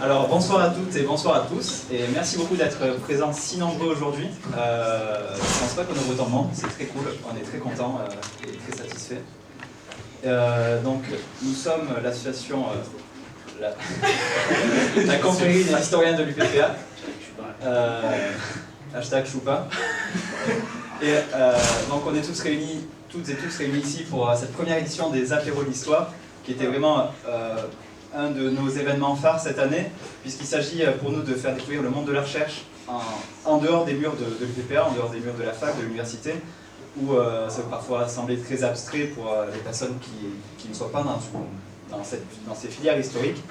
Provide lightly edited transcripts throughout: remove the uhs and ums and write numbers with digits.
Alors bonsoir à toutes et bonsoir à tous, et merci beaucoup d'être présents si nombreux aujourd'hui. Je ne pense pas qu'on ait autant de monde, c'est très cool, on est très contents et très satisfaits. Donc nous sommes l'association, la confrérie des historiens de l'UPPA, hashtag Choupa. Et donc on est tous réunis, toutes et tous réunis ici pour cette première édition des apéros d'histoire, qui était vraiment un de nos événements phares cette année, puisqu'il s'agit pour nous de faire découvrir le monde de la recherche en dehors des murs de l'UPPA, en dehors des murs de la fac, de l'université, où ça peut parfois sembler très abstrait pour les personnes qui ne soient pas dans ces filières historiques.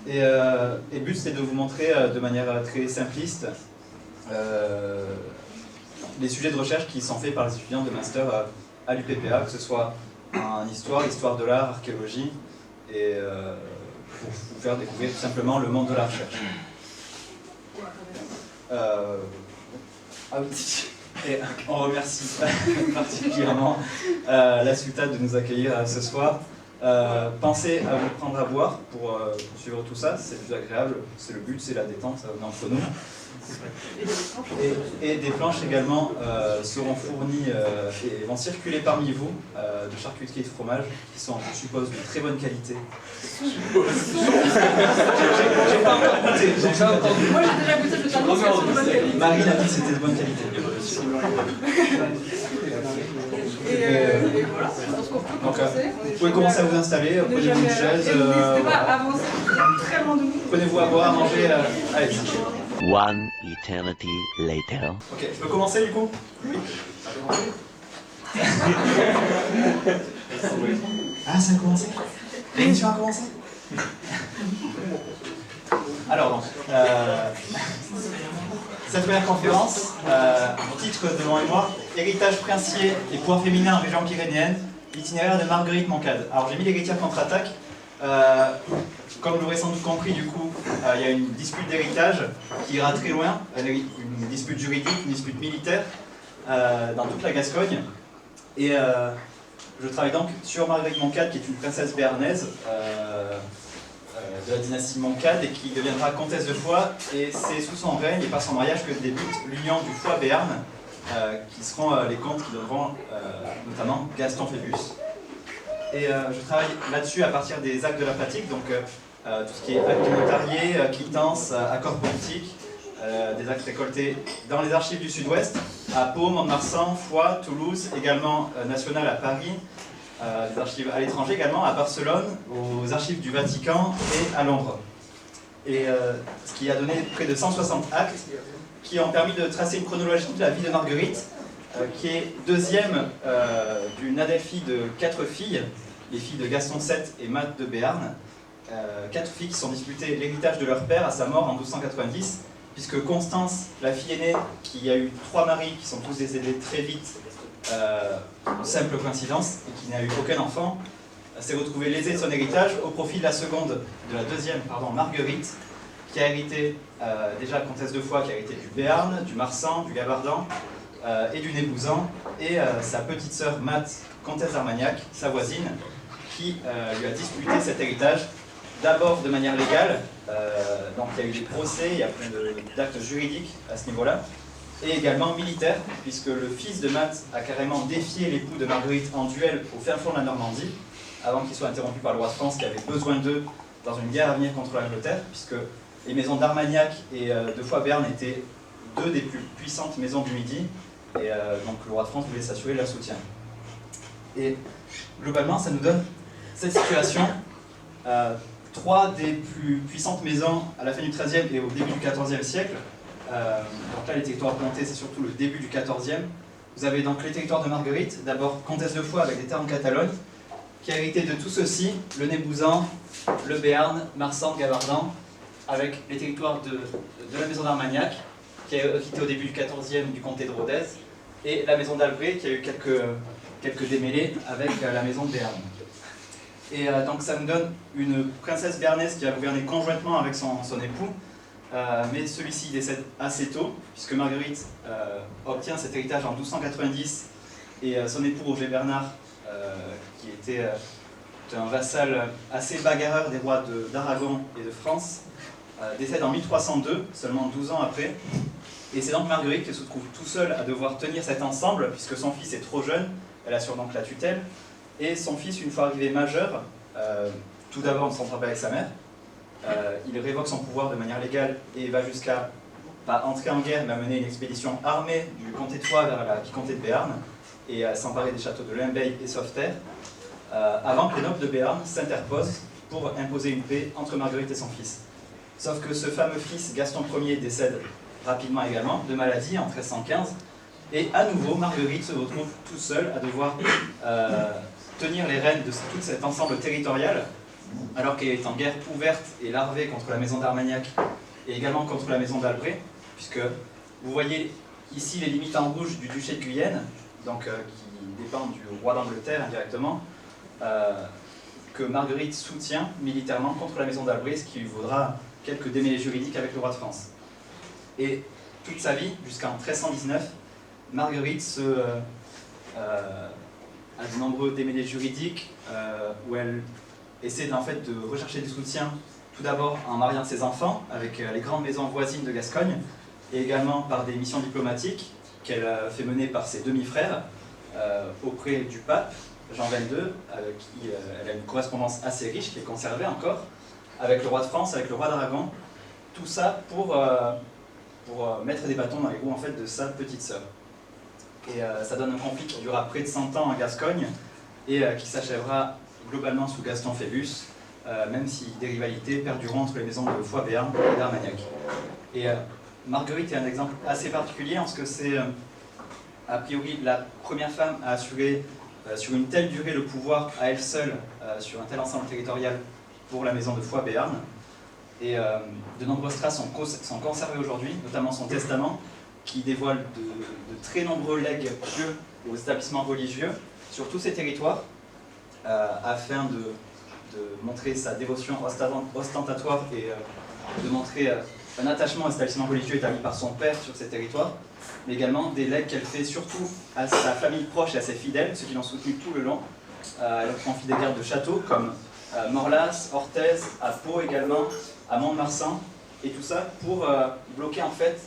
Et le but, c'est de vous montrer de manière très simpliste les sujets de recherche qui sont faits par les étudiants de master à l'UPPA, que ce soit en histoire, histoire de l'art, archéologie, et pour vous faire découvrir tout simplement le monde de la recherche. Ah oui. Et on remercie particulièrement la SUTAD de nous accueillir ce soir. Pensez à vous prendre à boire pour suivre tout ça, c'est plus agréable, c'est le but, c'est la détente entre nous. Et des planches également seront fournies et vont circuler parmi vous de charcuterie et de fromage qui sont, je suppose, de très bonne qualité. J'ai pas encore goûté. Moi j'ai déjà goûté, je t'annonce qu'elles sont de bonne qualité. Marine a dit que c'était de bonne qualité. Et voilà, je pense qu'on peut commencer. Vous pouvez commencer à vous installer, prenez-vous une chaise. N'hésitez pas à avancer, très loin de vous. Prenez-vous à boire, à manger. Allez. One eternity later. Ok, je peux commencer du coup? Oui. Ah, ça a commencé? L'émission a commencé? Alors donc, cette première conférence, titre de mon mémoire, Héritage princier et pouvoir féminin en région pyrénéenne, l'itinéraire de Marguerite Moncade. Alors j'ai mis l'héritière contre-attaque. Comme vous l'aurez sans doute compris, du coup, il y a une dispute d'héritage qui ira très loin, une dispute juridique, une dispute militaire, dans toute la Gascogne. Et je travaille donc sur Marguerite Moncade, qui est une princesse béarnaise de la dynastie Moncade et qui deviendra comtesse de Foix. Et c'est sous son règne et par son mariage que débute l'union du Foix-Béarn, qui seront les comtes qui donneront notamment Gaston Phébus. Et je travaille là-dessus à partir des actes de la pratique, donc tout ce qui est actes notariés, quittance, accords politiques, des actes récoltés dans les archives du Sud-Ouest, à Pau, Mont-de-Marsan, Foix, Toulouse, également national à Paris, des archives à l'étranger également, à Barcelone, aux archives du Vatican et à Londres. Et ce qui a donné près de 160 actes qui ont permis de tracer une chronologie de la vie de Marguerite, qui est deuxième d'une adelphi de 4 filles, les filles de Gaston VII et Math de Béarn. 4 filles qui sont disputées l'héritage de leur père à sa mort en 1290, puisque Constance, la fille aînée, qui a eu 3 maris qui sont tous décédés très vite, simple coïncidence, et qui n'a eu aucun enfant, s'est retrouvée lésée de son héritage au profit de la seconde, de la deuxième, Marguerite, qui a hérité déjà comtesse de Foix, qui a hérité du Béarn, du Marsan, du Gavardin, et du Nébouzan, et sa petite sœur Math, comtesse d'Armagnac, sa voisine, qui lui a disputé cet héritage, d'abord de manière légale, donc il y a eu des procès, il y a plein d'actes juridiques à ce niveau-là, et également militaire, puisque le fils de Math a carrément défié l'époux de Marguerite en duel au fin fond de la Normandie, avant qu'il soit interrompu par le roi de France qui avait besoin d'eux dans une guerre à venir contre l'Angleterre, puisque les maisons d'Armagnac et de Foix-Béarn étaient 2 des plus puissantes maisons du Midi, et donc le roi de France voulait s'assurer leur soutien. Et globalement, ça nous donne cette situation. 3 des plus puissantes maisons à la fin du XIIIe et au début du XIVe siècle. Donc là, les territoires plantés, c'est surtout le début du XIVe. Vous avez donc les territoires de Marguerite, d'abord comtesse de Foix avec des terres en Catalogne, qui a hérité de tout ceci, le Nébouzan, le Béarn, Marsan, Gavardin, avec les territoires de la maison d'Armagnac, qui a hérité au début du XIVe du comté de Rodez, et la maison d'Albret, qui a eu quelques démêlés avec la maison de Béarn. Et donc ça nous donne une princesse béarnaise qui a gouverné conjointement avec son époux, mais celui-ci décède assez tôt, puisque Marguerite obtient cet héritage en 1290, et son époux Roger Bernard, qui était un vassal assez bagarreur des rois d'Aragon et de France, décède en 1302, seulement 12 ans après. Et c'est donc Marguerite qui se trouve tout seule à devoir tenir cet ensemble, puisque son fils est trop jeune, elle assure donc la tutelle. Et son fils, une fois arrivé majeur, tout d'abord ne s'entend pas avec sa mère, il révoque son pouvoir de manière légale et va jusqu'à pas entrer en guerre, mais à mener une expédition armée du comté de Foix vers la vicomté de Béarn, et à s'emparer des châteaux de Limbeil et Sauveterre, avant que les nobles de Béarn s'interposent pour imposer une paix entre Marguerite et son fils. Sauf que ce fameux fils, Gaston Ier, décède rapidement également, de maladie en 1315, et à nouveau, Marguerite se retrouve toute seule à devoir tenir les rênes de tout cet ensemble territorial, alors qu'elle est en guerre ouverte et larvée contre la maison d'Armagnac, et également contre la maison d'Albret, puisque vous voyez ici les limites en rouge du duché de Guyenne, donc qui dépendent du roi d'Angleterre indirectement, que Marguerite soutient militairement contre la maison d'Albret, ce qui lui vaudra quelques démêlés juridiques avec le roi de France. Et toute sa vie, jusqu'en 1319, Marguerite a de nombreux démêlés juridiques où elle essaie en fait de rechercher du soutien, tout d'abord en mariant ses enfants avec les grandes maisons voisines de Gascogne, et également par des missions diplomatiques qu'elle a fait mener par ses demi-frères auprès du pape Jean XXII, avec qui elle a une correspondance assez riche, qui est conservée encore, avec le roi de France, avec le roi d'Aragon, tout ça pour mettre des bâtons dans les roues en fait, de sa petite sœur. Et ça donne un conflit qui durera près de 100 ans en Gascogne, et qui s'achèvera globalement sous Gaston Phébus, même si des rivalités perdureront entre les maisons de Foix-Béarn et d'Armagnac. Et Marguerite est un exemple assez particulier, en ce que c'est a priori la première femme à assurer sur une telle durée le pouvoir à elle seule sur un tel ensemble territorial pour la maison de Foix-Béarn. Et de nombreuses traces sont conservées aujourd'hui, notamment son testament, qui dévoile de très nombreux legs pieux aux établissements religieux sur tous ces territoires, afin de montrer sa dévotion ostentatoire et de montrer un attachement aux établissements religieux établi par son père sur ces territoires, mais également des legs qu'elle fait surtout à sa famille proche et à ses fidèles, ceux qui l'ont soutenu tout le long. Elle confie des gardes de châteaux comme Morlas, Orthez, à Pau également, à Mont-de-Marsan, et tout ça pour bloquer en fait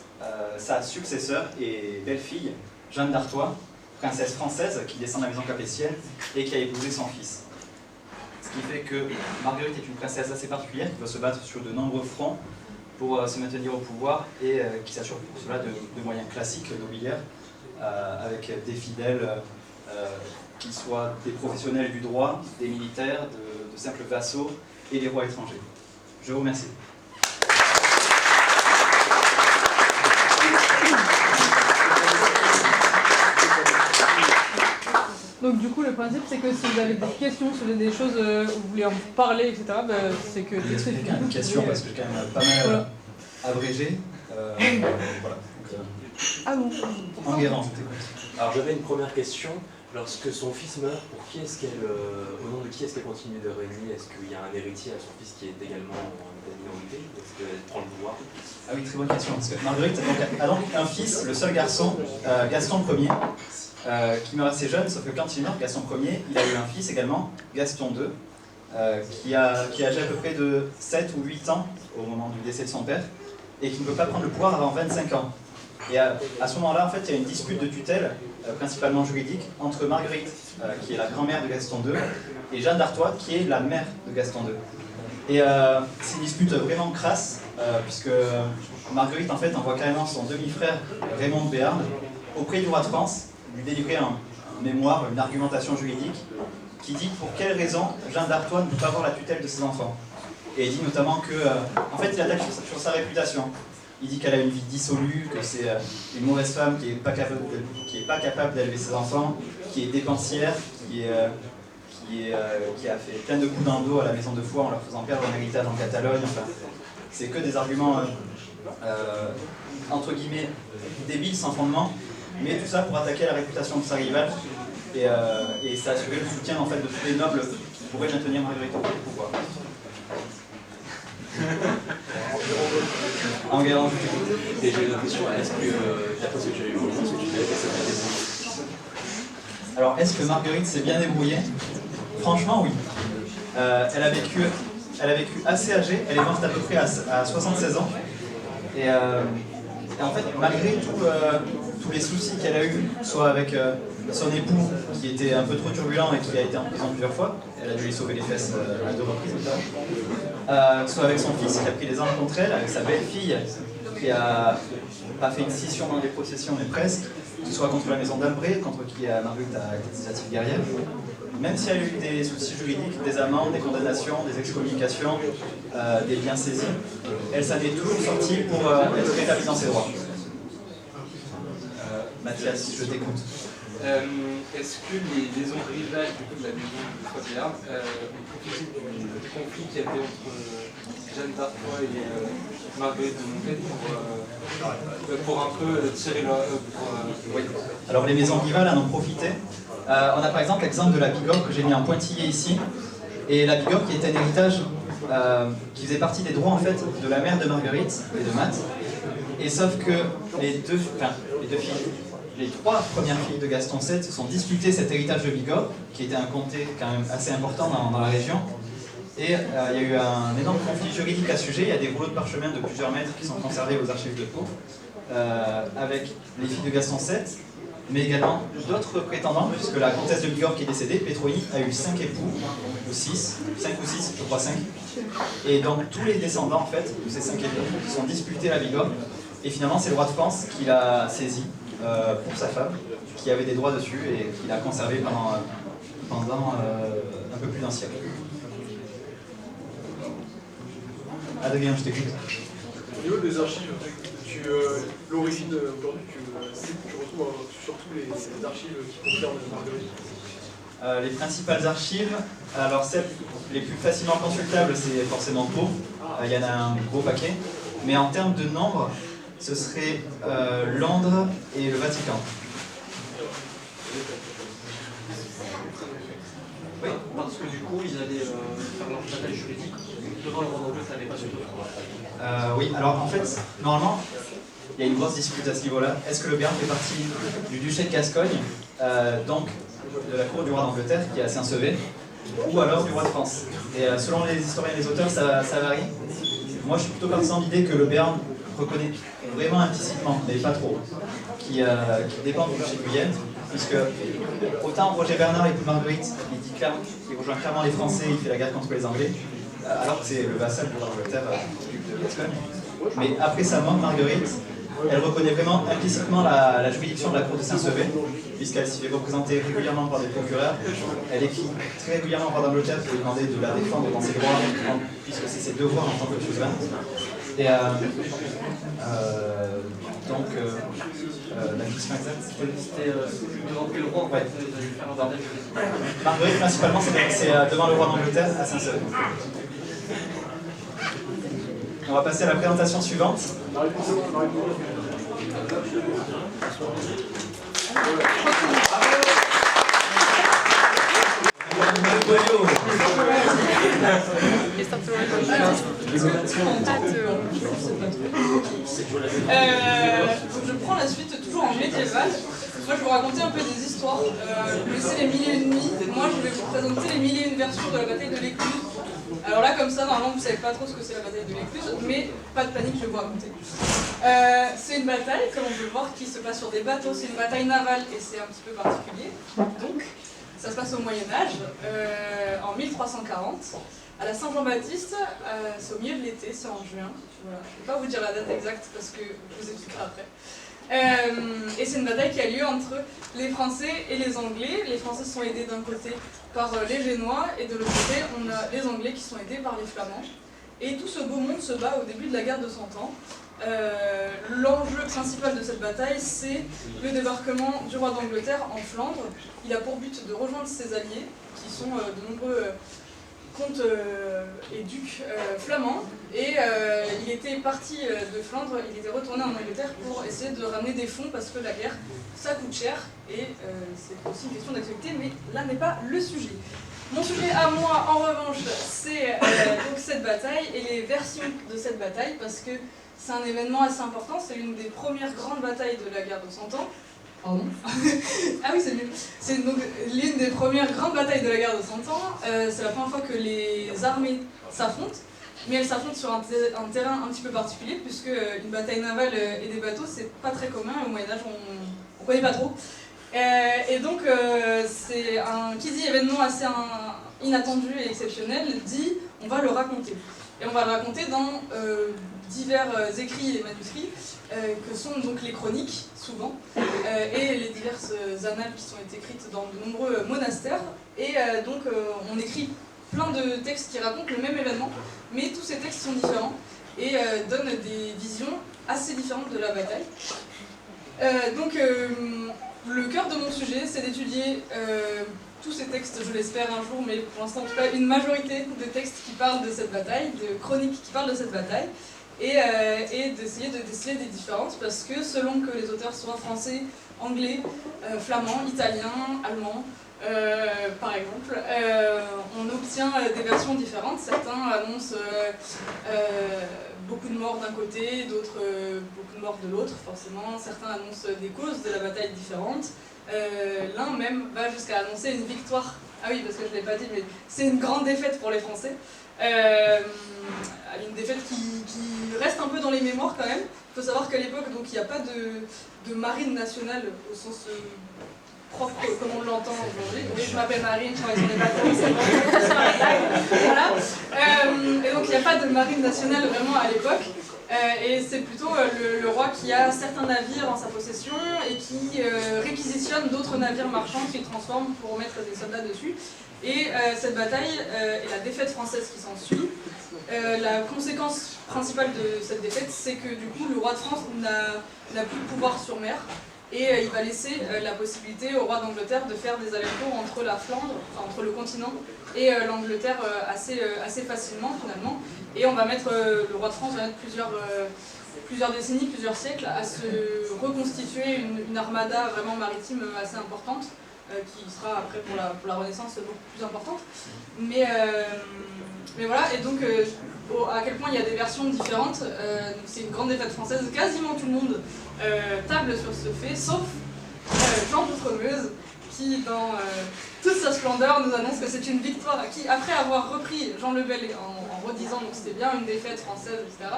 sa successeur et belle-fille, Jeanne d'Artois, princesse française qui descend de la maison capétienne et qui a épousé son fils. Ce qui fait que Marguerite est une princesse assez particulière qui va se battre sur de nombreux fronts pour se maintenir au pouvoir et qui s'assure pour cela de moyens classiques nobiliaires avec des fidèles qu'ils soient des professionnels du droit, des militaires, de simples vassaux et des rois étrangers. Je vous remercie. Donc du coup le principe c'est que si vous avez des questions sur des choses où vous voulez en parler, etc., bah, c'est que... J'explique une question parce que j'ai quand même pas mal abrégé. Voilà. Ah bon. Enguerrand, je t'écoute. Alors j'avais une première question. Lorsque son fils meurt, au nom de qui est-ce qu'elle continue de régner? Est-ce qu'il y a un héritier à son fils qui est également en minorité? Est-ce qu'elle prend le pouvoir? Ah oui, très bonne question. Parce que Marguerite a donc un fils, le seul garçon, Gaston Ier, qui meurt assez jeune, sauf que quand il meurt, Gaston Ier, il a eu un fils également, Gaston II, qui a âgé à peu près de 7 ou 8 ans au moment du décès de son père, et qui ne peut pas prendre le pouvoir avant 25 ans. Et à ce moment-là, en fait, il y a une dispute de tutelle, principalement juridique, entre Marguerite, qui est la grand-mère de Gaston II, et Jeanne d'Artois, qui est la mère de Gaston II. Et c'est une dispute vraiment crasse, puisque Marguerite, en fait, envoie carrément son demi-frère, Raymond de Béarn, auprès du roi de France, lui délivrer un mémoire, une argumentation juridique, qui dit pour quelle raison Jeanne d'Artois ne peut pas avoir la tutelle de ses enfants. Et il dit notamment que, en fait, il attaque sur sa réputation. Il dit qu'elle a une vie dissolue, que c'est une mauvaise femme qui n'est pas capable d'élever ses enfants, qui est dépensière, qui a fait plein de coups dans le dos à la maison de Foix en leur faisant perdre un héritage en Catalogne. Enfin, c'est que des arguments, entre guillemets, débiles, sans fondement, mais tout ça pour attaquer la réputation de sa rivale et s'assurer le soutien en fait, de tous les nobles qui pourraient maintenir Marguerite au pouvoir. Enguerrand, je t'écoute. Et j'ai une autre question, est-ce que, d'après ce que tu avais vu, est-ce que tu dirais que ça s'est bien débrouillé? Alors, est-ce que Marguerite s'est bien débrouillée? Franchement, oui. Elle elle a vécu assez âgée, elle est morte à peu près à 76 ans. Et en fait, malgré tous les soucis qu'elle a eus, soit avec son époux qui était un peu trop turbulent et qui a été en prison plusieurs fois, elle a dû lui sauver les fesses à 2 reprises, soit avec son fils qui a pris les armes contre elle, avec sa belle-fille qui a pas fait une scission dans les possessions, mais presque, que ce soit contre la maison d'Albret, contre qui Marguerite a été désignative guerrière. Même si elle a eu des soucis juridiques, des amendes, des condamnations, des excommunications, des biens saisis, elle s'en est toujours sortie pour être rétablie dans ses droits. Mathias, je t'écoute. Est-ce que les liaisons rivales du coup, de la maison de Foix-Béarn ont profité du conflit qui y avait entre Jeanne d'Artois et Marguerite de Montaigne pour un peu tirer leur... Oui. Alors les maisons rivales en ont profité. On a par exemple l'exemple de la Bigorre que j'ai mis en pointillé ici. Et la Bigorre qui était un héritage qui faisait partie des droits en fait de la mère de Marguerite et de Math. Et sauf que les trois premières filles de Gaston VII se sont disputées cet héritage de Bigorre, qui était un comté quand même assez important dans la région. Et il y a eu un énorme conflit juridique à ce sujet. Il y a des rouleaux de parchemin de plusieurs mètres qui sont conservés aux archives de Pau, avec les filles de Gaston VII, mais également d'autres prétendants, puisque la comtesse de Bigorre qui est décédée, Pétroni, a eu 5 époux, ou 6, 5 ou 6, je crois 5. Et donc tous les descendants en fait, de ces 5 époux se sont disputés la Bigorre. Et finalement, c'est le roi de France qui l'a saisi pour sa femme, qui avait des droits dessus et qui l'a conservé pendant un peu plus d'un siècle. Adrien, je t'écoute. Au niveau des archives, l'origine aujourd'hui, tu retrouves surtout les archives qui concernent Marguerite. Les principales archives, alors celles les plus facilement consultables, c'est forcément Pau. Il y en a un gros paquet. Mais en termes de nombre, ce serait Londres et le Vatican. Oui, parce que du coup, ils allaient faire leur bataille juridique devant le roi d'Angleterre, mais pas sur le oui, alors en fait, normalement, il y a une grosse dispute à ce niveau-là. Est-ce que le Béarn fait partie du duché de Gascogne, donc de la cour du roi d'Angleterre, qui est à Saint-Sevé, ou alors du roi de France? Et selon les historiens et les auteurs, ça varie. Moi, je suis plutôt parti dans l'idée que le Béarn reconnaît vraiment implicitement, mais pas trop, qui dépend du duché de Guyenne, puisque autant Roger Bernard, époux de Marguerite, il rejoint clairement les Français, il fait la guerre contre les Anglais, alors que c'est le vassal du roi d'Angleterre, duc de Gascogne. Mais après sa mort, Marguerite, elle reconnaît vraiment implicitement la juridiction de la cour de Saint-Sevé, puisqu'elle s'y fait représenter régulièrement par des procureurs. Elle écrit très régulièrement au roi d'Angleterre pour lui demander de la défendre dans ses droits, puisque c'est ses devoirs en tant que souverain. Et donc, la question exacte, c'était devant quel roi, ouais. Marguerite, principalement, c'est devant le roi d'Angleterre à Saint-Sevé. On va passer à la présentation suivante. Je prends la suite toujours en médiéval. Moi, je vais vous raconter un peu des histoires. Vous connaissez les 1001 nuits. Moi, je vais vous présenter les 1001 versions de la bataille de l'Écluse. Alors là, comme ça, normalement, vous savez pas trop ce que c'est la bataille de l'Écluse, mais pas de panique, je vais vous raconter. C'est une bataille, comme on peut le voir, qui se passe sur des bateaux. C'est une bataille navale et c'est un petit peu particulier. Donc, ça se passe au Moyen-Âge, en 1340. À la Saint-Jean-Baptiste, c'est au milieu de l'été, c'est en juin. Voilà. Je ne vais pas vous dire la date exacte parce que je vous expliquerai après. Et c'est une bataille qui a lieu entre les Français et les Anglais. Les Français sont aidés d'un côté par les Génois et de l'autre côté on a les Anglais qui sont aidés par les Flamands. Et tout ce beau monde se bat au début de la guerre de 100 ans. L'enjeu principal de cette bataille, c'est le débarquement du roi d'Angleterre en Flandre. Il a pour but de rejoindre ses alliés, qui sont de nombreux comtes et ducs flamands. Et il était parti de Flandre, il était retourné en Angleterre pour essayer de ramener des fonds, parce que la guerre, ça coûte cher. Et c'est aussi une question d'actualité, mais là n'est pas le sujet. Mon sujet à moi, en revanche, c'est donc cette bataille et les versions de cette bataille, parce que c'est un événement assez important, c'est l'une des premières grandes batailles de la guerre de 100 ans. Pardon. Ah oui, c'est mieux. C'est donc l'une des premières grandes batailles de la guerre de 100 ans. C'est la première fois que les armées s'affrontent, mais elles s'affrontent sur un terrain un petit peu particulier, puisque une bataille navale et des bateaux, c'est pas très commun. Au Moyen-Âge, on connaît pas trop. Et donc, qui dit événement assez inattendu et exceptionnel, dit on va le raconter. Et on va le raconter dans divers écrits et manuscrits, que sont donc les chroniques, souvent, et les diverses annales qui sont écrites dans de nombreux monastères. Et donc, on écrit plein de textes qui racontent le même événement, mais tous ces textes sont différents et donnent des visions assez différentes de la bataille. Donc, le cœur de mon sujet, c'est d'étudier tous ces textes, je l'espère un jour, mais pour l'instant en tout cas une majorité de textes qui parlent de cette bataille, de chroniques qui parlent de cette bataille, et d'essayer de déceler des différences, parce que selon que les auteurs soient français, anglais, flamand, italien, allemand, par exemple, on obtient des versions différentes. Certains annoncent beaucoup de morts d'un côté, d'autres beaucoup de morts de l'autre, forcément. Certains annoncent des causes de la bataille différentes. L'un même va jusqu'à annoncer une victoire. Ah oui, parce que je ne l'ai pas dit, mais c'est une grande défaite pour les Français. Une défaite qui reste un peu dans les mémoires quand même. Il faut savoir qu'à l'époque, donc, il n'y a pas de marine nationale au sens propre comme on l'entend aujourd'hui. Oui, je m'appelle Marine, je travaille sur les bateaux, c'est bon. Voilà. Et donc il n'y a pas de marine nationale vraiment à l'époque. Et c'est plutôt le roi qui a certains navires en sa possession et qui réquisitionne d'autres navires marchands qu'il transforme pour mettre des soldats dessus. Et cette bataille et la défaite française qui s'ensuit, la conséquence principale de cette défaite, c'est que du coup le roi de France n'a plus de pouvoir sur mer. Et il va laisser la possibilité au roi d'Angleterre de faire des allers-retours entre la Flandre, enfin, entre le continent et l'Angleterre assez facilement finalement. Et on va mettre, le roi de France va mettre plusieurs décennies, plusieurs siècles à se reconstituer une armada vraiment maritime assez importante, qui sera après pour la Renaissance beaucoup plus importante. Mais voilà, et donc à quel point il y a des versions différentes. C'est une grande défaite française, quasiment tout le monde table sur ce fait, sauf Jean d'Outremeuse, qui dans toute sa splendeur nous annonce que c'est une victoire, qui après avoir repris Jean le Bel en redisant que c'était bien une défaite française, etc.,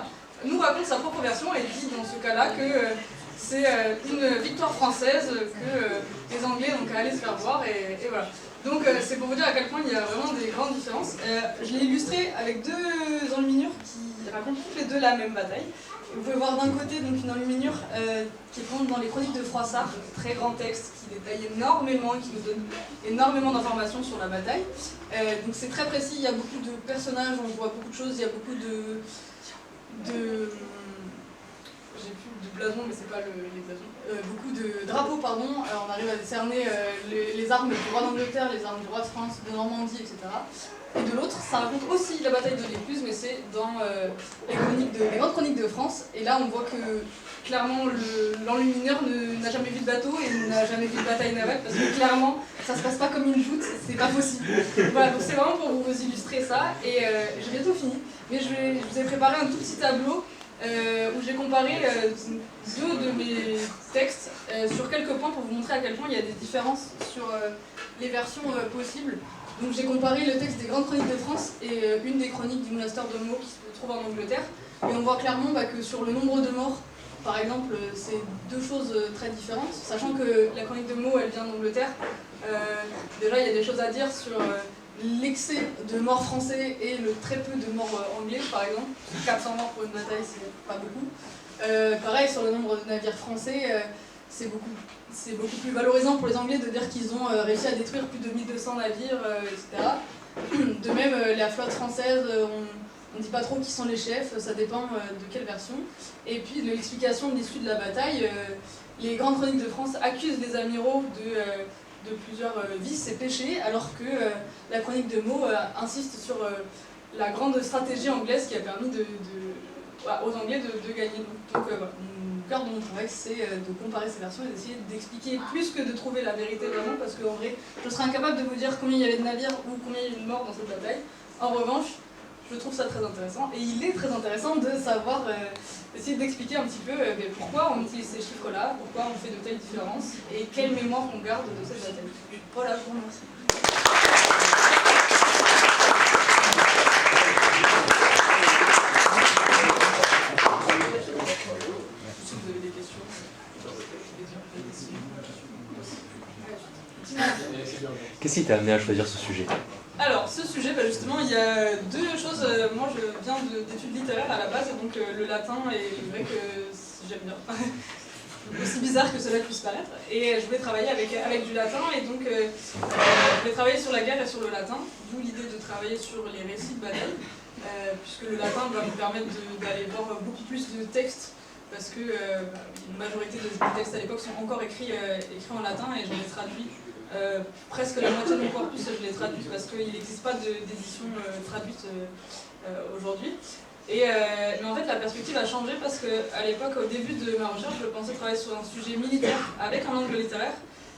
nous raconte sa propre version et dit dans ce cas-là que c'est une victoire française, que les Anglais ont qu'à aller se faire voir, et voilà. Donc c'est pour vous dire à quel point il y a vraiment des grandes différences. Je l'ai illustré avec deux enluminures qui racontent toutes les deux la même bataille. Vous pouvez voir d'un côté donc, une enluminure qui est dans les chroniques de Froissart, très grand texte qui détaille énormément, qui nous donne énormément d'informations sur la bataille. Donc c'est très précis, il y a beaucoup de personnages, on voit beaucoup de choses, il y a beaucoup de j'ai plus de blason, mais c'est pas les blasons. Beaucoup de drapeaux, pardon. On arrive à décerner les armes du roi d'Angleterre, les armes du roi de France, de Normandie, etc. Et de l'autre, ça raconte aussi la bataille de l'Écluse, mais c'est dans les grandes chroniques de France. Et là, on voit que clairement, l'enlumineur n'a jamais vu de bateau et n'a jamais vu de bataille navale, parce que clairement, ça se passe pas comme une joute, c'est pas possible. Voilà, donc c'est vraiment pour vous illustrer ça. Et j'ai bientôt fini, mais je vous ai préparé un tout petit tableau où j'ai comparé deux de mes textes sur quelques points pour vous montrer à quel point il y a des différences sur les versions possibles. Donc j'ai comparé le texte des grandes chroniques de France et une des chroniques du monastère de Meaux qui se trouve en Angleterre. Et on voit clairement que sur le nombre de morts, par exemple, c'est deux choses très différentes. Sachant que la chronique de Meaux, elle vient d'Angleterre. Déjà, il y a des choses à dire sur l'excès de morts français et le très peu de morts anglais, par exemple. 400 morts pour une bataille, c'est pas beaucoup. Pareil, sur le nombre de navires français, c'est beaucoup plus valorisant pour les Anglais de dire qu'ils ont réussi à détruire plus de 1200 navires, etc. De même, la flotte française, on ne dit pas trop qui sont les chefs, ça dépend de quelle version. Et puis, l'explication de l'issue de la bataille, les grandes chroniques de France accusent les amiraux de plusieurs vices et péchés, alors que la chronique de Meaux insiste sur la grande stratégie anglaise qui a permis aux Anglais de gagner. Donc voilà, le cœur de mon travail, c'est de comparer ces versions et d'essayer d'expliquer plus que de trouver la vérité vraiment, parce qu'en vrai, je serais incapable de vous dire combien il y avait de navires ou combien il y a eu de morts dans cette bataille. En revanche, Je trouve ça très intéressant, et il est très intéressant de savoir, essayer d'expliquer un petit peu pourquoi on utilise ces chiffres-là, pourquoi on fait de telles différences, et quelle mémoire on garde de cette bataille. Voilà, je vous remercie. Si vous avez des questions. Qu'est-ce qui t'a amené à choisir ce sujet? Alors, ce sujet, justement, il y a deux choses. Moi, je viens d'études littéraires à la base, et donc le latin est vrai que j'aime bien. Aussi bizarre que cela puisse paraître. Et je voulais travailler avec du latin, et donc je voulais travailler sur la guerre et sur le latin, d'où l'idée de travailler sur les récits de bataille, puisque le latin va nous permettre d'aller voir beaucoup plus de textes, parce que une majorité des textes à l'époque sont encore écrits en latin, et j'en ai traduit. Presque la moitié de mon corpus, je l'ai traduit parce qu'il n'existe pas d'édition traduite aujourd'hui. Mais en fait, la perspective a changé parce qu'à l'époque, au début de ma recherche, je pensais travailler sur un sujet militaire avec un angle littéraire.